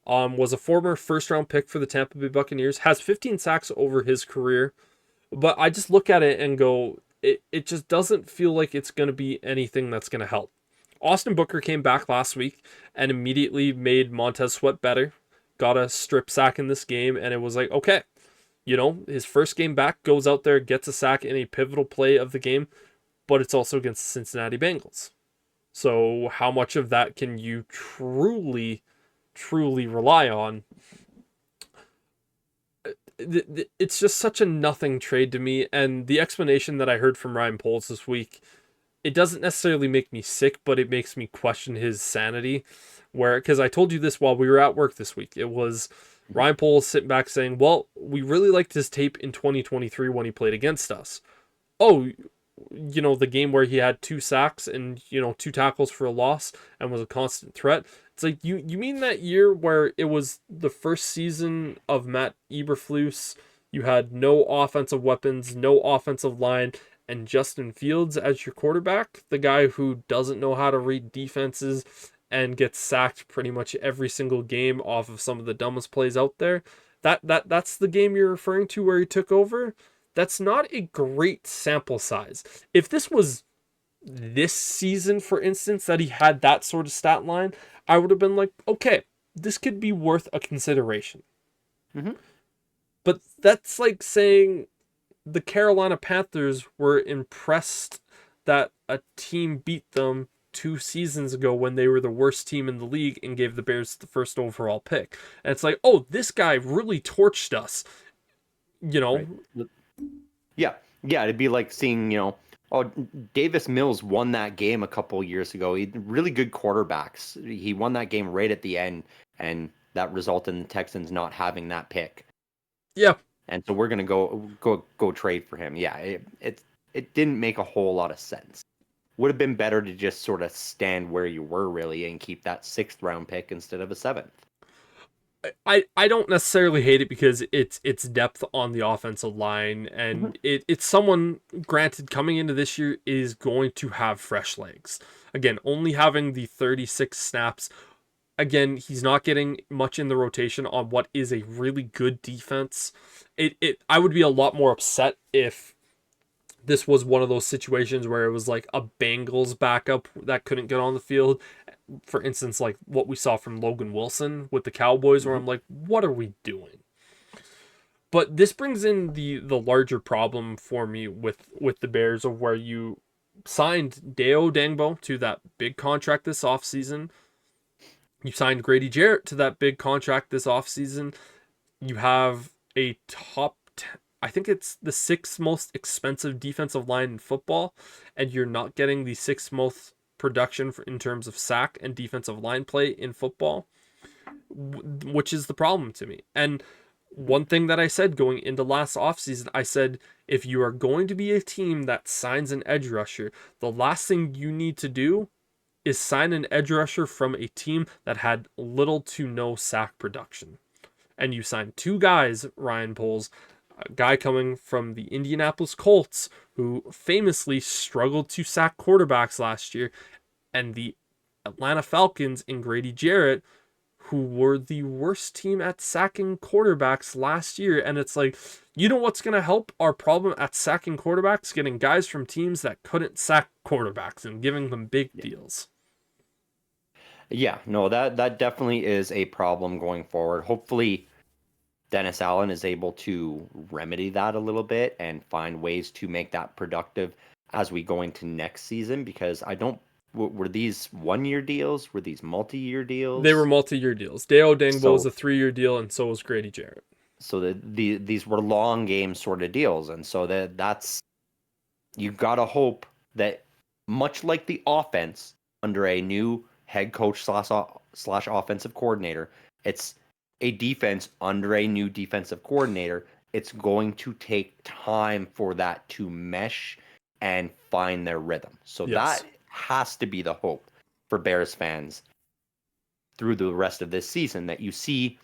Was a former first round pick for the Tampa Bay Buccaneers. Has 15 sacks over his career. But I just look at it and go, it just doesn't feel like it's going to be anything that's going to help. Austin Booker came back last week and immediately made Montez Sweat better. Got a strip sack in this game, and it was like, okay, his first game back, goes out there, gets a sack in a pivotal play of the game, but it's also against the Cincinnati Bengals. So how much of that can you truly, truly rely on? It's just such a nothing trade to me, and the explanation that I heard from Ryan Poles this week, it doesn't necessarily make me sick, but it makes me question his sanity. Because I told you this while we were at work this week, it was Ryan Poles sitting back saying, well, we really liked his tape in 2023 when he played against us. Oh, the game where he had 2 sacks and 2 tackles for a loss and was a constant threat. It's like, you mean that year where it was the first season of Matt Eberflus, you had no offensive weapons, no offensive line, and Justin Fields as your quarterback, the guy who doesn't know how to read defenses and gets sacked pretty much every single game off of some of the dumbest plays out there. That's the game you're referring to where he took over. That's not a great sample size. If this was this season, for instance, that he had that sort of stat line, I would have been like, okay, this could be worth a consideration. Mm-hmm. But that's like saying the Carolina Panthers were impressed that a team beat them 2 seasons ago when they were the worst team in the league and gave the Bears the first overall pick. And it's like, oh, this guy really torched us. Right. Yeah, it'd be like seeing, oh, Davis Mills won that game a couple years ago. He had really good quarterbacks. He won that game right at the end, and that resulted in the Texans not having that pick. Yeah. And so we're gonna go trade for him. Yeah, it didn't make a whole lot of sense. Would have been better to just sort of stand where you were really and keep that 6th round pick instead of a 7th. I don't necessarily hate it because it's depth on the offensive line, and it's someone, granted, coming into this year is going to have fresh legs. Again, only having the 36 snaps. Again, he's not getting much in the rotation on what is a really good defense. I would be a lot more upset if this was one of those situations where it was like a Bengals backup that couldn't get on the field. For instance, like what we saw from Logan Wilson with the Cowboys, where I'm like, what are we doing? But this brings in the larger problem for me with the Bears, of where you signed Deo Dangbo to that big contract this offseason. You signed Grady Jarrett to that big contract this offseason. You have a I think it's the 6th most expensive defensive line in football, and you're not getting the 6th most production in terms of sack and defensive line play in football, which is the problem to me. And one thing that I said going into last offseason, I said, if you are going to be a team that signs an edge rusher, the last thing you need to do is sign an edge rusher from a team that had little to no sack production. And you signed 2 guys, Ryan Poles, a guy coming from the Indianapolis Colts who famously struggled to sack quarterbacks last year, and the Atlanta Falcons in Grady Jarrett, who were the worst team at sacking quarterbacks last year. And it's like, what's going to help our problem at sacking quarterbacks? Getting guys from teams that couldn't sack quarterbacks and giving them big deals. Yeah, no, that definitely is a problem going forward. Hopefully Dennis Allen is able to remedy that a little bit and find ways to make that productive as we go into next season, because were these 1-year deals? Were these multi-year deals? They were multi-year deals. Deo Dangbo was a 3-year deal, and so was Grady Jarrett. So these were long game sort of deals, and so that's, you gotta hope that, much like the offense under a new head coach slash offensive coordinator, it's a defense under a new defensive coordinator. It's going to take time for that to mesh and find their rhythm. So that has to be the hope for Bears fans through the rest of this season, that you see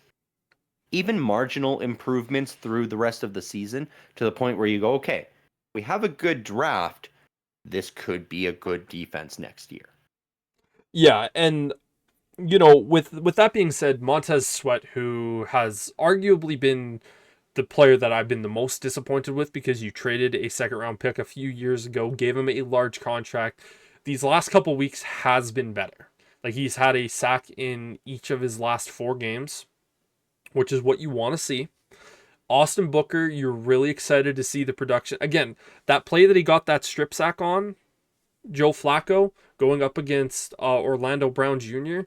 even marginal improvements through the rest of the season to the point where you go, okay, we have a good draft. This could be a good defense next year. Yeah, and with that being said, Montez Sweat, who has arguably been the player that I've been the most disappointed with because you traded a second round pick a few years ago, gave him a large contract. These last couple weeks has been better. Like he's had a sack in each of his last 4 games, which is what you want to see. Austin Booker, you're really excited to see the production. Again, that play that he got that strip sack on, Joe Flacco going up against Orlando Brown Jr.,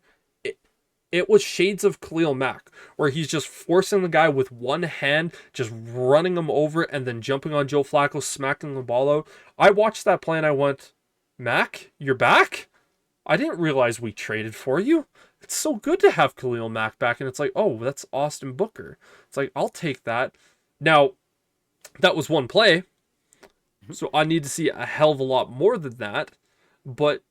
it was shades of Khalil Mack, where he's just forcing the guy with one hand, just running him over, and then jumping on Joe Flacco, smacking the ball out. I watched that play and I went, Mack, you're back? I didn't realize we traded for you. It's so good to have Khalil Mack back. And it's like, oh, that's Austin Booker. It's like, I'll take that. Now, that was one play. So I need to see a hell of a lot more than that. But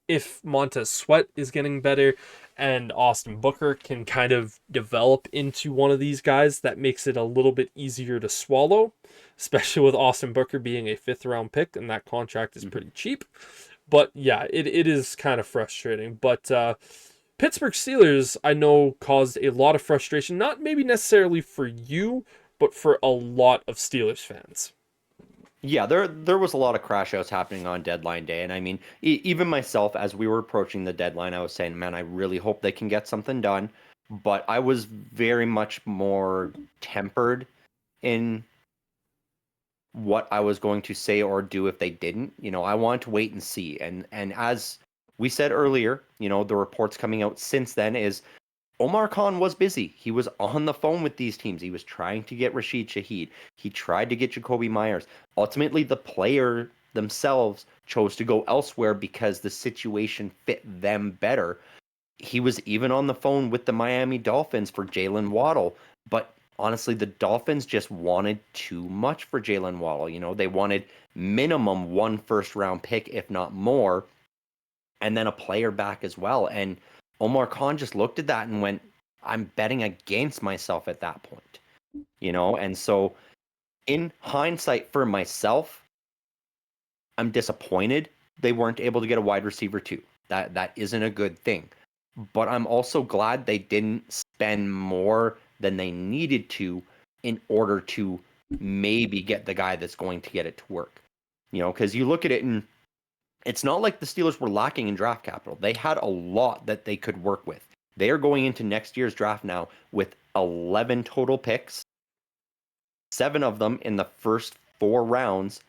if Montez Sweat is getting better and Austin Booker can kind of develop into one of these guys, that makes it a little bit easier to swallow, especially with Austin Booker being a 5th round pick and that contract is pretty cheap. But yeah, it is kind of frustrating. But Pittsburgh Steelers, I know, caused a lot of frustration, not maybe necessarily for you, but for a lot of Steelers fans. Yeah, there was a lot of crash outs happening on deadline day. And I mean, even myself, as we were approaching the deadline, I was saying, man, I really hope they can get something done. But I was very much more tempered in what I was going to say or do if they didn't. I wanted to wait and see. And as we said earlier, the reports coming out since then is Omar Khan was busy. He was on the phone with these teams. He was trying to get Rashid Shaheed. He tried to get Jacoby Myers. Ultimately, the player themselves chose to go elsewhere because the situation fit them better. He was even on the phone with the Miami Dolphins for Jalen Waddle. But honestly, the Dolphins just wanted too much for Jalen Waddle. They wanted minimum 1 first-round pick, if not more, and then a player back as well. And Omar Khan just looked at that and went, I'm betting against myself at that point, And so in hindsight for myself, I'm disappointed they weren't able to get a wide receiver too. That isn't a good thing. But I'm also glad they didn't spend more than they needed to in order to maybe get the guy that's going to get it to work. Because you look at it and it's not like the Steelers were lacking in draft capital. They had a lot that they could work with. They are going into next year's draft now with 11 total picks, 7 of them in the first 4 rounds,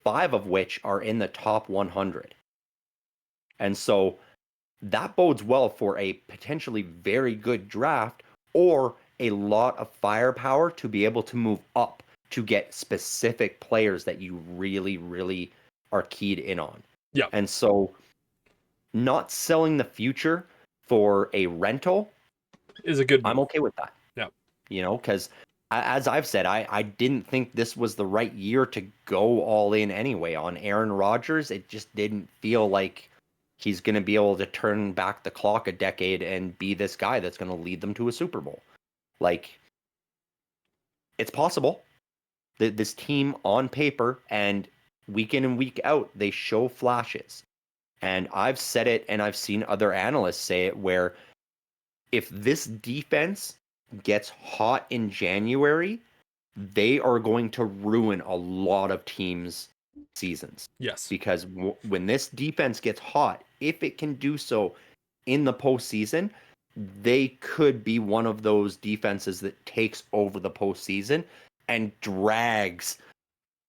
5 of which are in the top 100. And so that bodes well for a potentially very good draft or a lot of firepower to be able to move up to get specific players that you really, really are keyed in on. Yeah. And so not selling the future for a rental is a good move. I'm okay with that. Yeah. Because as I've said, I didn't think this was the right year to go all in anyway. On Aaron Rodgers, it just didn't feel like he's going to be able to turn back the clock a decade and be this guy that's going to lead them to a Super Bowl. Like, it's possible. This team on paper and week in and week out, they show flashes. And I've said it and I've seen other analysts say it where if this defense gets hot in January, they are going to ruin a lot of teams' seasons. Yes. Because when this defense gets hot, if it can do so in the postseason, they could be one of those defenses that takes over the postseason and drags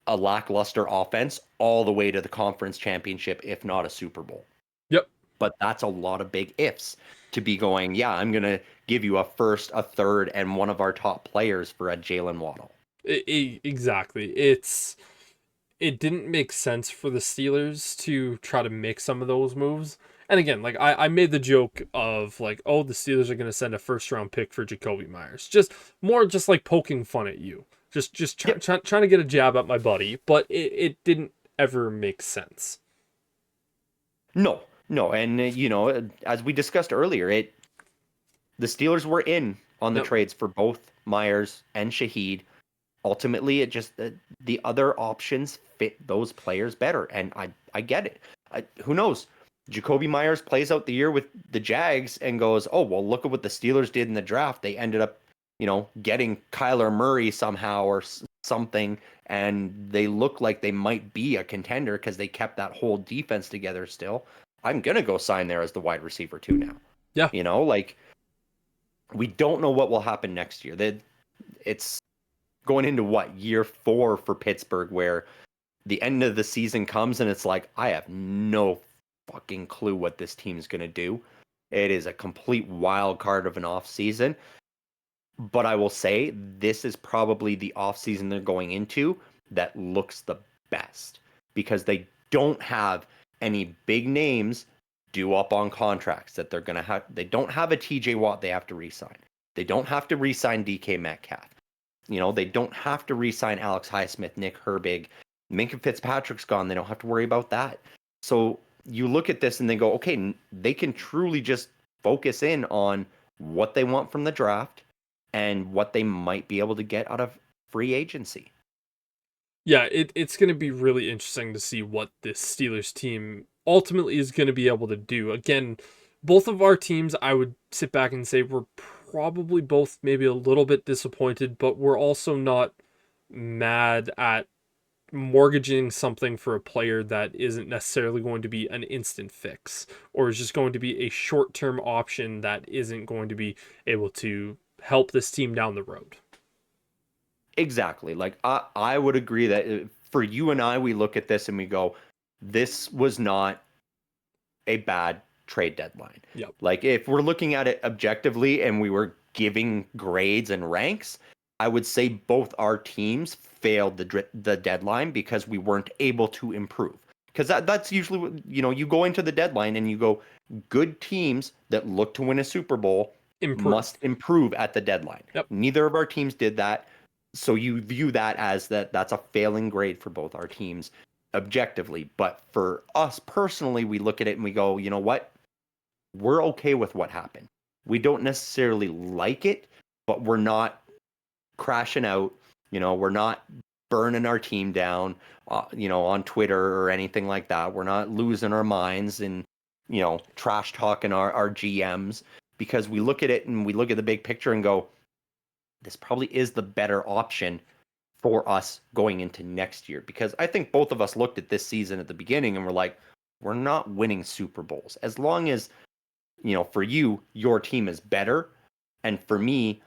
a lackluster offense all the way to the conference championship, if not a Super Bowl. Yep. But that's a lot of big ifs to be going, yeah, I'm going to give you a first, a third, and one of our top players for a Jalen Waddle. Exactly. It didn't make sense for the Steelers to try to make some of those moves. And again, like I made the joke of like, oh, the Steelers are going to send a first round pick for Jacoby Myers. Just like poking fun at you. Just trying to get a jab at my buddy. But it didn't ever make sense. No. And, as we discussed earlier, the Steelers were in on the Yep. trades for both Myers and Shaheed. Ultimately, it just the other options fit those players better, and I get it. Who knows? Jacoby Myers plays out the year with the Jags and goes, oh well, look at what the Steelers did in the draft. They ended up, getting Kyler Murray somehow or something, and they look like they might be a contender because they kept that whole defense together still. I'm gonna go sign there as the wide receiver too now. Yeah. Like we don't know what will happen next year. It's going into what, year 4 for Pittsburgh, where the end of the season comes and it's like, I have no fucking clue what this team is going to do. It is a complete wild card of an off season. But I will say this is probably the off season they're going into that looks the best because they don't have any big names due up on contracts that they're going to have. They don't have a TJ Watt they have to re-sign. They don't have to re-sign DK Metcalf. They don't have to re-sign Alex Highsmith, Nick Herbig. Minka Fitzpatrick's gone. They don't have to worry about that. So you look at this and they go, okay, they can truly just focus in on what they want from the draft and what they might be able to get out of free agency. Yeah, it's going to be really interesting to see what this Steelers team ultimately is going to be able to do. Again, both of our teams, I would sit back and say we're probably both maybe a little bit disappointed, but we're also not mad at mortgaging something for a player that isn't necessarily going to be an instant fix or is just going to be a short-term option that isn't going to be able to help this team down the road. Exactly. Like I would agree that for you and I, we look at this and we go, this was not a bad trade deadline. Yep. Like if we're looking at it objectively and we were giving grades and ranks, I would say both our teams failed the deadline because we weren't able to improve. Because that's usually what, you go into the deadline and you go, good teams that look to win a Super Bowl must improve at the deadline. Yep. Neither of our teams did that. So you view that as that's a failing grade for both our teams objectively. But for us personally, we look at it and we go, you know what? We're okay with what happened. We don't necessarily like it, but we're not crashing out. We're not burning our team down, on Twitter or anything like that. We're not losing our minds and, trash talking our GMs because we look at it and we look at the big picture and go, this probably is the better option for us going into next year. Because I think both of us looked at this season at the beginning and we're like, we're not winning Super Bowls. As long as, for you, your team is better. And for me,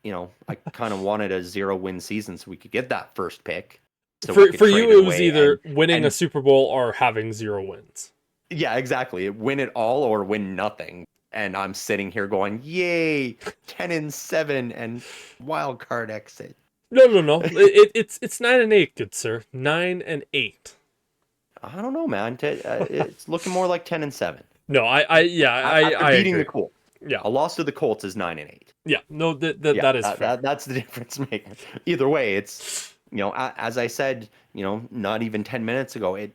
I kind of wanted a 0-win season so we could get that first pick. So for you, it was either winning a Super Bowl or having 0 wins. Yeah, exactly. Win it all or win nothing. And I'm sitting here going, yay, 10-7 and wild card exit. No. It's 9-8, good sir. 9-8. I don't know, man. It's looking more like 10-7. No, I beating agree. the Colts. Yeah, a loss to the Colts is 9-8. Yeah, no, that is fair. That's the difference maker. Either way, it's as I said, not even 10 minutes ago,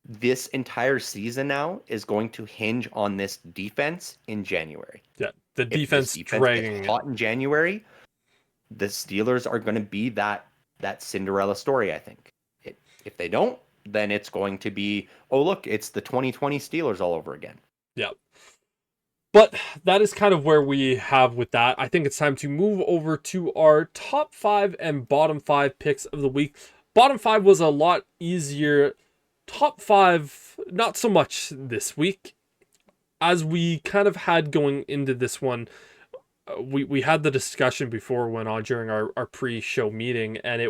this entire season now is going to hinge on this defense in January. Yeah, the defense gets dragging hot in January. The Steelers are going to be that Cinderella story, I think. If they don't, then it's going to be, oh look, it's the 2020 Steelers all over again. Yeah. But that is kind of where we have with that. I think it's time to move over to our top 5 and bottom 5 picks of the week. Bottom 5 was a lot easier. Top 5, not so much this week. As we kind of had going into this one, we had the discussion before went on during our pre-show meeting, and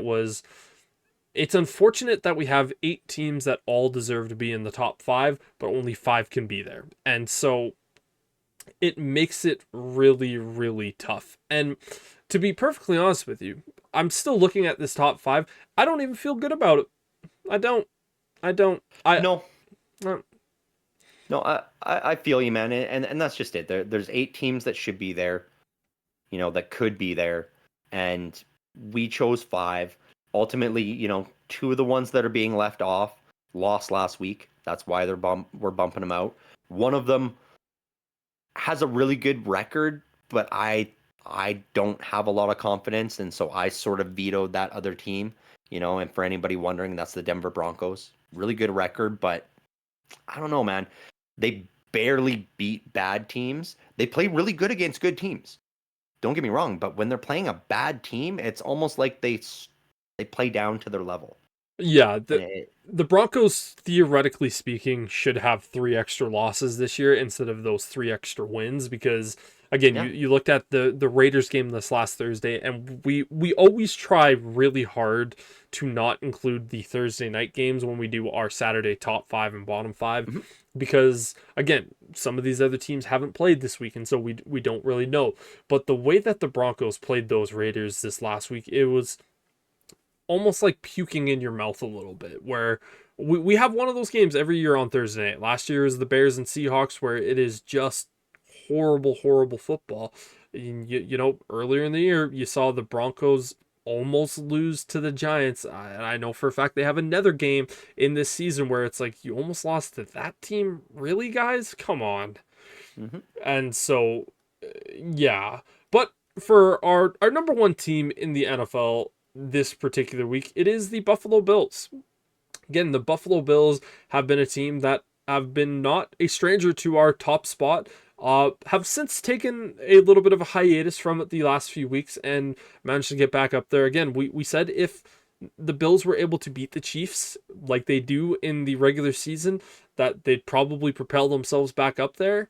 it's unfortunate that we have 8 teams that all deserve to be in the top 5, but only 5 can be there. And so it makes it really, really tough. And to be perfectly honest with you, I'm still looking at this top 5. I don't even feel good about it. I don't. No, I feel you, man, and that's just it. There's 8 teams that should be there, that could be there, and we chose 5. Ultimately, 2 of the ones that are being left off lost last week. That's why we're bumping them out. One of them has a really good record, but I don't have a lot of confidence, and so I sort of vetoed that other team. And for anybody wondering, that's the Denver Broncos. Really good record, but I don't know, man. They barely beat bad teams. They play really good against good teams. Don't get me wrong, but when they're playing a bad team, it's almost like they play down to their level. Yeah, And the Broncos, theoretically speaking, should have 3 extra losses this year instead of those 3 extra wins because again, yeah, you looked at the Raiders game this last Thursday, and we always try really hard to not include the Thursday night games when we do our Saturday top five and bottom five mhm. because again, some of these other teams haven't played this week, and so we don't really know. But the way that the Broncos played those Raiders this last week, it was almost like puking in your mouth a little bit, where we have one of those games every year on Thursday night. Last year is the Bears and Seahawks, where it is just horrible, horrible football. Earlier in the year, you saw the Broncos almost lose to the Giants. And I know for a fact they have another game in this season where it's like, you almost lost to that team. Really, guys? Come on. Mhm. And so, yeah. But for our number one team in the NFL this particular week, it is the Buffalo Bills. Again, the Buffalo Bills have been a team that have been not a stranger to our top spot. Have since taken a little bit of a hiatus from it the last few weeks and managed to get back up there again. We said if the Bills were able to beat the Chiefs like they do in the regular season, that they'd probably propel themselves back up there.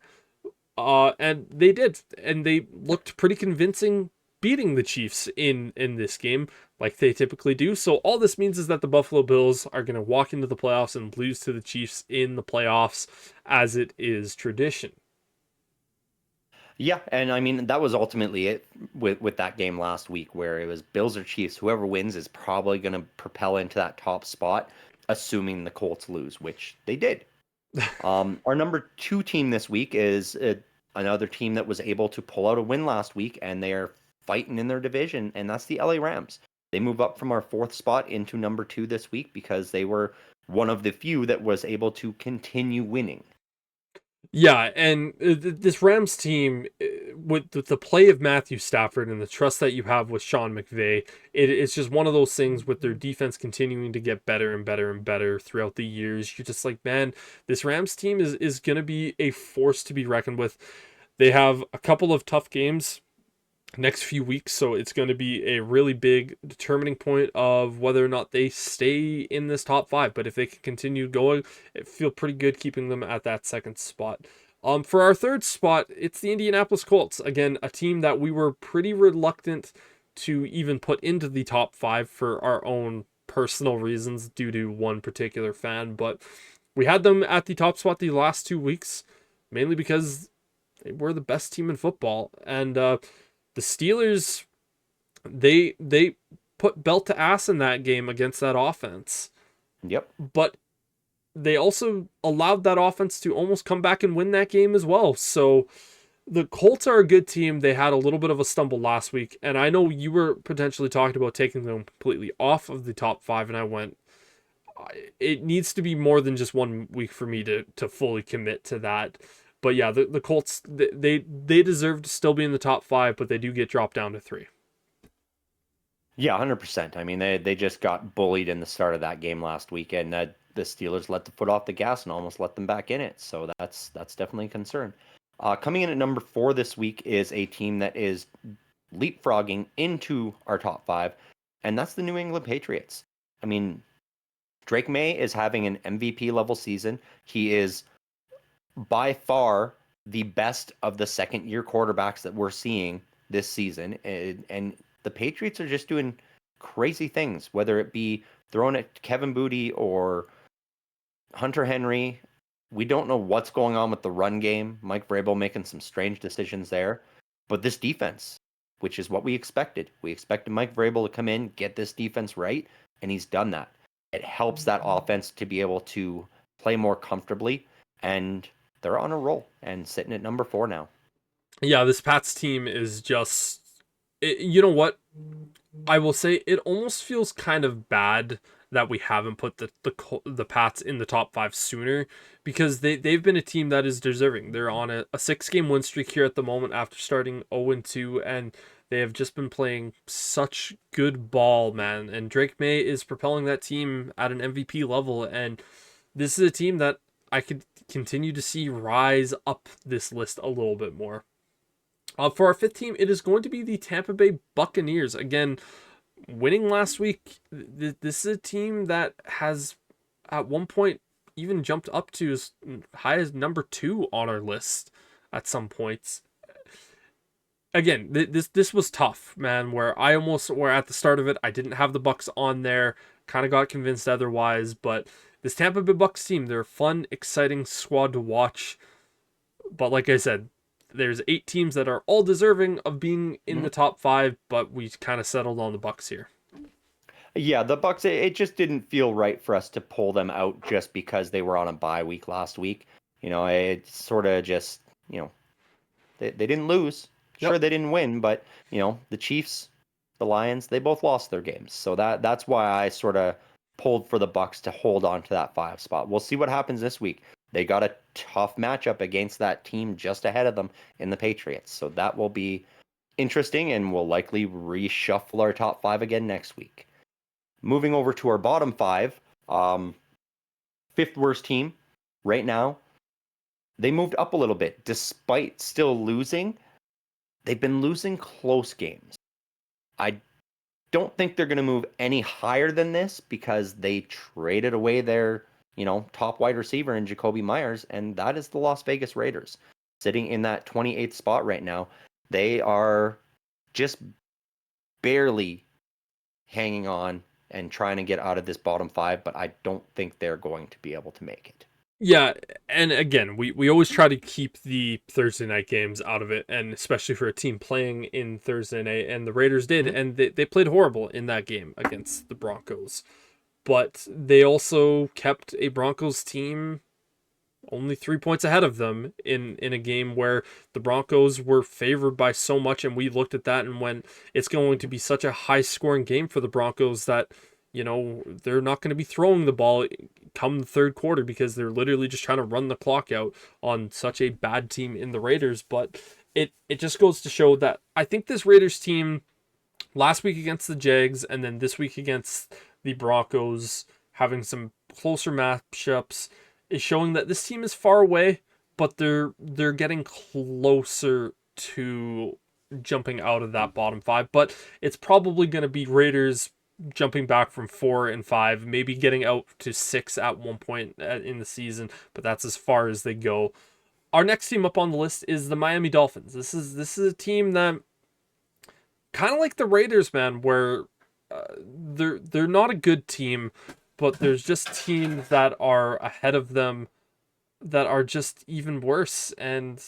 And they did, and they looked pretty convincing beating the Chiefs in this game like they typically do. So all this means is that the Buffalo Bills are going to walk into the playoffs and lose to the Chiefs in the playoffs as it is tradition. Yeah, and I mean that was ultimately it with that game last week, where it was Bills or Chiefs. Whoever wins is probably going to propel into that top spot, assuming the Colts lose, which they did. Our number two team this week is another team that was able to pull out a win last week, and they are fighting in their division, and that's the LA Rams. They move up from our fourth spot into number two this week because they were one of the few that was able to continue winning. Yeah, and this Rams team, with the play of Matthew Stafford and the trust that you have with Sean McVay, it's just one of those things with their defense continuing to get better and better and better throughout the years. You're just like, man, this Rams team is going to be a force to be reckoned with. They have a couple of tough games next few weeks, so it's going to be a really big determining point of whether or not they stay in this top five. But if they can continue going, it feel pretty good keeping them at that second spot. For our third spot, it's the Indianapolis Colts. Again, a team that we were pretty reluctant to even put into the top five for our own personal reasons due to one particular fan, but we had them at the top spot the last 2 weeks, mainly because they were the best team in football. And the Steelers, they put belt to ass in that game against that offense. Yep. But they also allowed that offense to almost come back and win that game as well. So the Colts are a good team. They had a little bit of a stumble last week, and I know you were potentially talking about taking them completely off of the top five, and I went, it needs to be more than just 1 week for me to fully commit to that. But yeah, the Colts, they deserve to still be in the top five, but they do get dropped down to 3. Yeah, 100%. I mean, they just got bullied in the start of that game last weekend. The Steelers let the foot off the gas and almost let them back in it. So that's definitely a concern. Coming in at number four this week is a team that is leapfrogging into our top five, and that's the New England Patriots. I mean, Drake May is having an MVP level season. He is by far the best of the second year quarterbacks that we're seeing this season. And the Patriots are just doing crazy things, whether it be throwing at Kevin Booty or Hunter Henry. We don't know what's going on with the run game. Mike Vrabel making some strange decisions there. But this defense, which is what we expected. We expected Mike Vrabel to come in, get this defense right, and he's done that. It helps that offense to be able to play more comfortably, and they're on a roll and sitting at number four now. Yeah, this Pats team is just, you know what? I will say it almost feels kind of bad that we haven't put the Pats in the top 5 sooner, because they've been a team that is deserving. They're on a 6-game win streak here at the moment after starting 0-2, and they have just been playing such good ball, man. And Drake May is propelling that team at an MVP level, and this is a team that I could continue to see rise up this list a little bit more. For our 5th team, it is going to be the Tampa Bay Buccaneers. Again, winning last week, this is a team that has at one point even jumped up to as high as number 2 on our list at some points. Again, this was tough, man, where at the start of it, I didn't have the Bucs on there, kind of got convinced otherwise, but this Tampa Bay Bucs team, they're a fun, exciting squad to watch. But like I said, there's 8 teams that are all deserving of being in the top 5, but we kind of settled on the Bucs here. Yeah, the Bucs, it just didn't feel right for us to pull them out just because they were on a bye week last week. It sort of just, they didn't lose. Sure, Yep. they didn't win, but, the Chiefs, the Lions, they both lost their games. So that's why I sort of pulled for the Bucs to hold on to that 5 spot. We'll see what happens this week. They got a tough matchup against that team just ahead of them in the Patriots. So that will be interesting, and we'll likely reshuffle our top 5 again next week. Moving over to our bottom 5, 5th worst team right now. They moved up a little bit despite still losing. They've been losing close games. I don't think they're going to move any higher than this because they traded away their, top wide receiver in Jacoby Myers, and that is the Las Vegas Raiders, sitting in that 28th spot right now. They are just barely hanging on and trying to get out of this bottom 5, but I don't think they're going to be able to make it. Yeah, and again, we always try to keep the Thursday night games out of it, and especially for a team playing in Thursday night, and the Raiders did, and they played horrible in that game against the Broncos. But they also kept a Broncos team only 3 points ahead of them in a game where the Broncos were favored by so much, and we looked at that and went, it's going to be such a high-scoring game for the Broncos that, they're not going to be throwing the ball come the third quarter because they're literally just trying to run the clock out on such a bad team in the Raiders. But it just goes to show that I think this Raiders team last week against the Jags and then this week against the Broncos having some closer matchups is showing that this team is far away, but they're getting closer to jumping out of that bottom 5. But it's probably going to be Raiders jumping back from 4 and 5, maybe getting out to 6 at one point in the season, but that's as far as they go. Our next team up on the list is the Miami Dolphins. This is a team that kind of like the Raiders, man, where they're not a good team, but there's just teams that are ahead of them that are just even worse, and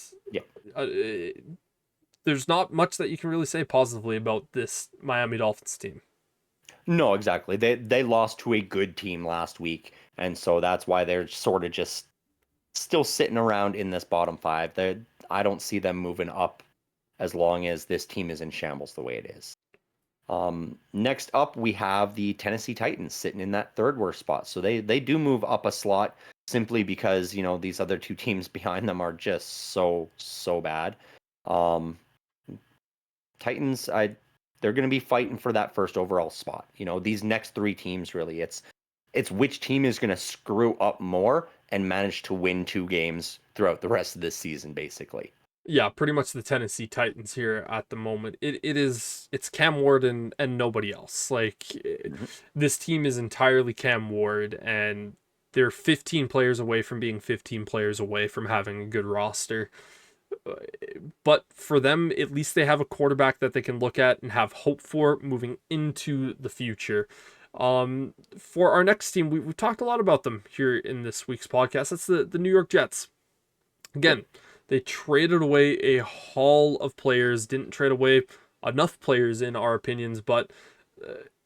there's not much that you can really say positively about this Miami Dolphins team. No, exactly. They lost to a good team last week, and so that's why they're sort of just still sitting around in this bottom 5. I don't see them moving up as long as this team is in shambles the way it is. Next up, we have the Tennessee Titans sitting in that 3rd worst spot. So they do move up a slot simply because, these other 2 teams behind them are just so bad. Titans, they're going to be fighting for that 1st overall spot. These next 3 teams, really, it's which team is going to screw up more and manage to win 2 games throughout the rest of this season, basically. Yeah, pretty much the Tennessee Titans here at the moment. It's Cam Ward and nobody else. This team is entirely Cam Ward, and they're 15 players away from being 15 players away from having a good roster. But for them, at least they have a quarterback that they can look at and have hope for moving into the future. For our next team, we've talked a lot about them here in this week's podcast. That's the New York Jets. Again, they traded away a haul of players, didn't trade away enough players in our opinions, but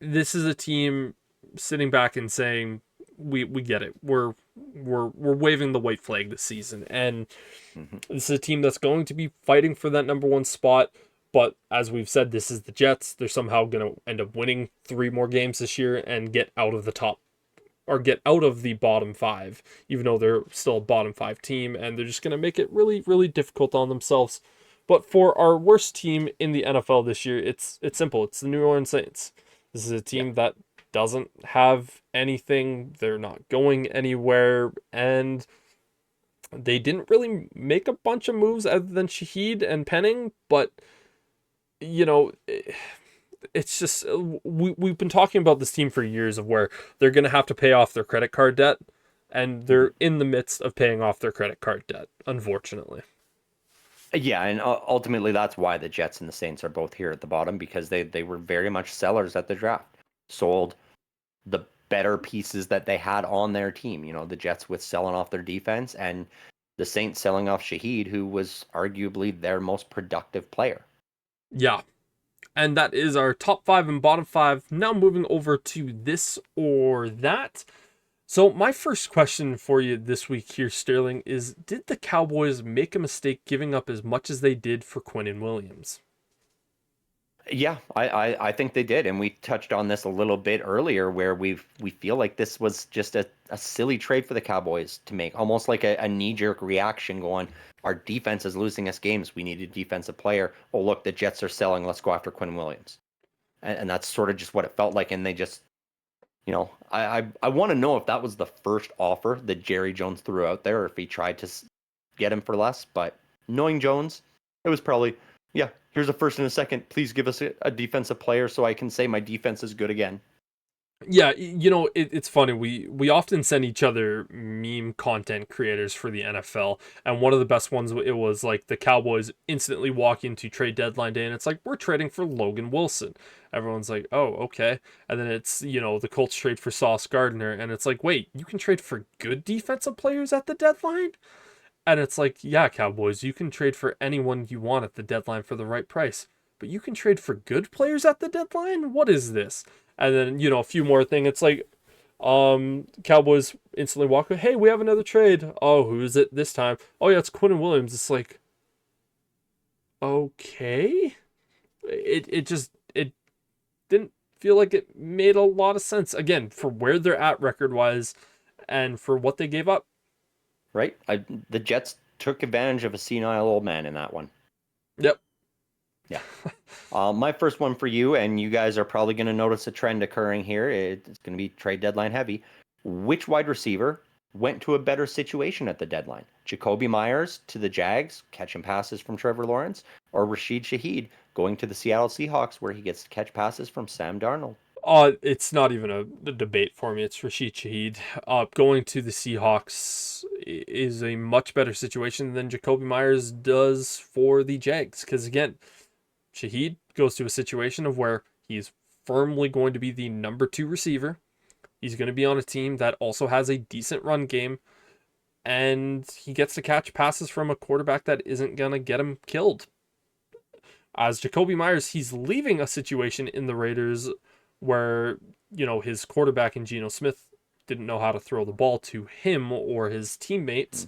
this is a team sitting back and saying, we get it. We're waving the white flag this season, and this is a team that's going to be fighting for that number 1 spot. But as we've said, this is the Jets. They're somehow going to end up winning 3 more games this year and get out of the top, or get out of the bottom 5, even though they're still a bottom 5 team, and they're just going to make it really, really difficult on themselves. But for our worst team in the NFL this year, it's simple. It's the New Orleans Saints. This is a team that doesn't have anything. They're not going anywhere, and they didn't really make a bunch of moves other than Shaheed and Penning, but you know, it's just we've been talking about this team for years of where they're going to have to pay off their credit card debt, and they're in the midst of paying off their credit card debt, unfortunately. Yeah, and ultimately that's why the Jets and the Saints are both here at the bottom, because they were very much sellers at the draft. Sold the better pieces that they had on their team. You know, the Jets with selling off their defense, and the Saints selling off Shaheed, who was arguably their most productive player. Yeah. And that is our top 5 and bottom 5. Now moving over to this or that. So my first question for you this week here, Sterling, is did the Cowboys make a mistake giving up as much as they did for Quinnen Williams? Yeah, I think they did, and we touched on this a little bit earlier, where we feel like this was just a silly trade for the Cowboys to make, almost like a knee-jerk reaction going, our defense is losing us games, we need a defensive player. Oh, look, the Jets are selling, let's go after Quinnen Williams. And that's sort of just what it felt like, and they just, I want to know if that was the first offer that Jerry Jones threw out there, or if he tried to get him for less, but knowing Jones, it was probably, yeah, here's a first and a second. Please give us a defensive player so I can say my defense is good again. Yeah, it's funny. We often send each other meme content creators for the NFL, and one of the best ones, it was like the Cowboys instantly walk into trade deadline day, and it's like, we're trading for Logan Wilson. Everyone's like, oh, okay. And then it's, the Colts trade for Sauce Gardner, and it's like, wait, you can trade for good defensive players at the deadline? And it's like, yeah, Cowboys, you can trade for anyone you want at the deadline for the right price. But you can trade for good players at the deadline? What is this? And then, a few more things. It's like, Cowboys instantly walk away. Hey, we have another trade. Oh, who is it this time? Oh, yeah, it's Quinnen Williams. It's like, okay. It didn't feel like it made a lot of sense. Again, for where they're at record-wise and for what they gave up. Right? The Jets took advantage of a senile old man in that one. Yep. Yeah. My first one for you, and you guys are probably going to notice a trend occurring here. It's going to be trade deadline heavy. Which wide receiver went to a better situation at the deadline? Jacoby Myers to the Jags, catching passes from Trevor Lawrence, or Rashid Shaheed going to the Seattle Seahawks, where he gets to catch passes from Sam Darnold? It's not even a debate for me. It's Rashid Shaheed. Going to the Seahawks is a much better situation than Jacoby Myers does for the Jags. Because again, Shaheed goes to a situation of where he's firmly going to be the number 2 receiver. He's going to be on a team that also has a decent run game. And he gets to catch passes from a quarterback that isn't going to get him killed. As Jacoby Myers, he's leaving a situation in the Raiders where, his quarterback in Geno Smith didn't know how to throw the ball to him or his teammates,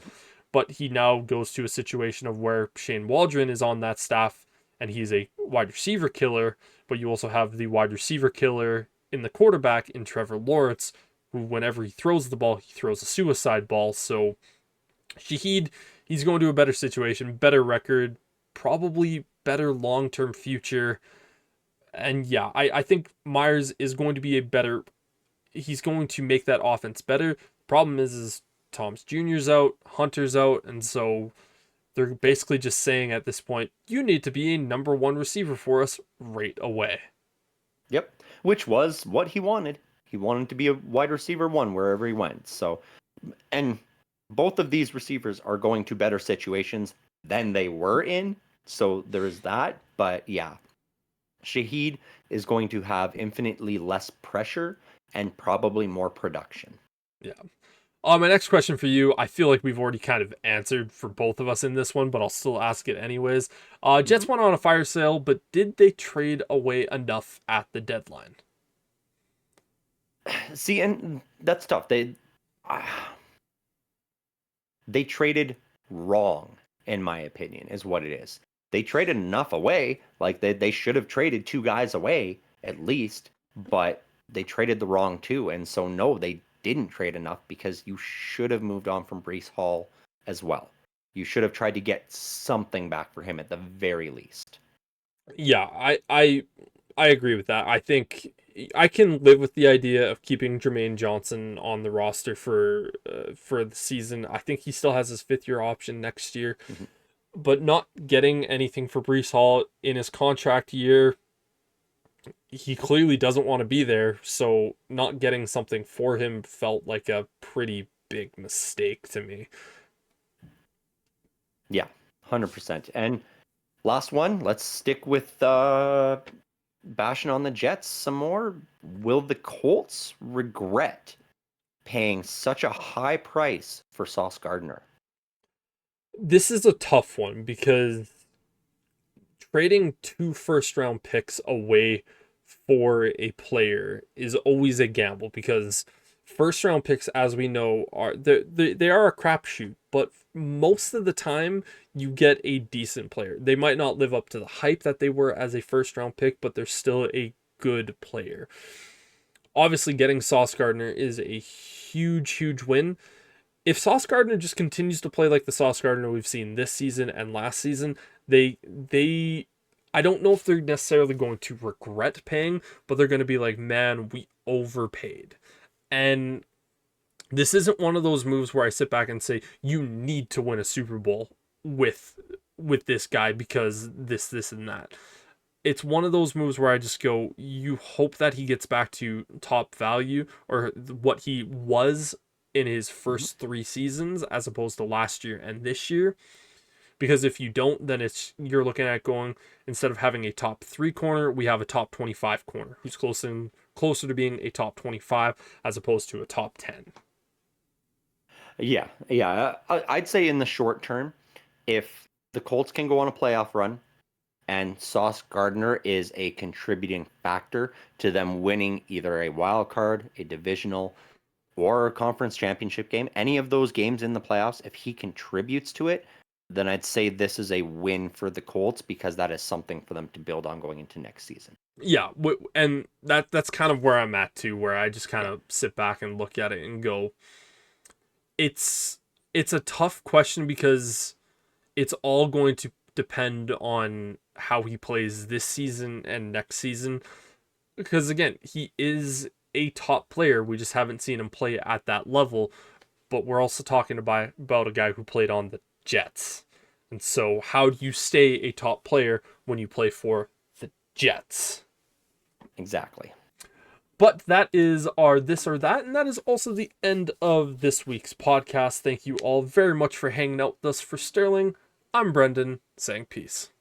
but he now goes to a situation of where Shane Waldron is on that staff and he's a wide receiver killer, but you also have the wide receiver killer in the quarterback in Trevor Lawrence, who whenever he throws the ball, he throws a suicide ball. So Shaheed, he's going to a better situation, better record, probably better long-term future. And yeah, I think Myers is going to be he's going to make that offense better. Problem is Tom's Jr.'s out, Hunter's out, and so they're basically just saying at this point, you need to be a number 1 receiver for us right away. Yep, which was what he wanted. He wanted to be a wide receiver 1 wherever he went. So, and both of these receivers are going to better situations than they were in. So there is that. But yeah, Shaheed is going to have infinitely less pressure and probably more production. Yeah. My next question for you, I feel like we've already kind of answered for both of us in this one, but I'll still ask it anyways. Jets went on a fire sale, but did they trade away enough at the deadline? See, and that's tough. They traded wrong, in my opinion, is what it is. they traded enough away. Like they should have traded two guys away at least, but they traded the wrong two. And so no, they didn't trade enough because you should have moved on from Breece Hall as well. You should have tried to get something back for him at the very least. Yeah, I agree with that. I think I can live with the idea of keeping Jermaine Johnson on the roster for the season. I think he still has his 5th-year option next year, but not getting anything for Breece Hall in his contract year, he clearly doesn't want to be there. So not getting something for him felt like a pretty big mistake to me. Yeah, 100%. And last one, let's stick with bashing on the Jets some more. Will the Colts regret paying such a high price for Sauce Gardner? This is a tough one because trading 2 first-round picks away for a player is always a gamble, because first-round picks, as we know, are they are a crapshoot, but most of the time you get a decent player. They might not live up to the hype that they were as a first-round pick, but they're still a good player. Obviously, getting Sauce Gardner is a huge win. If Sauce Gardner just continues to play like the Sauce Gardner we've seen this season and last season, they I don't know if they're necessarily going to regret paying, but they're going to be like, man, we overpaid. And this isn't one of those moves where I sit back and say, you need to win a Super Bowl with this guy because this and that. It's one of those moves where I just go, you hope that he gets back to top value or what he was in his first 3 seasons as opposed to last year and this year. Because if you don't, then you're looking at going, instead of having a top 3 corner, we have a top 25 corner who's closer to being a top 25 as opposed to a top 10. Yeah. I'd say in the short term, if the Colts can go on a playoff run and Sauce Gardner is a contributing factor to them winning either a wild card, a divisional, or a conference championship game, any of those games in the playoffs, if he contributes to it, then I'd say this is a win for the Colts because that is something for them to build on going into next season. Yeah, and that's kind of where I'm at too, where I just kind of sit back and look at it and go, it's a tough question because it's all going to depend on how he plays this season and next season. Because again, he is a top player. We just haven't seen him play at that level. But we're also talking about a guy who played on the Jets. And so how do you stay a top player when you play for the Jets? Exactly. But that is our this or that, and that is also the end of this week's podcast. Thank you all very much for hanging out with us. For Sterling, I'm Brendan, saying peace.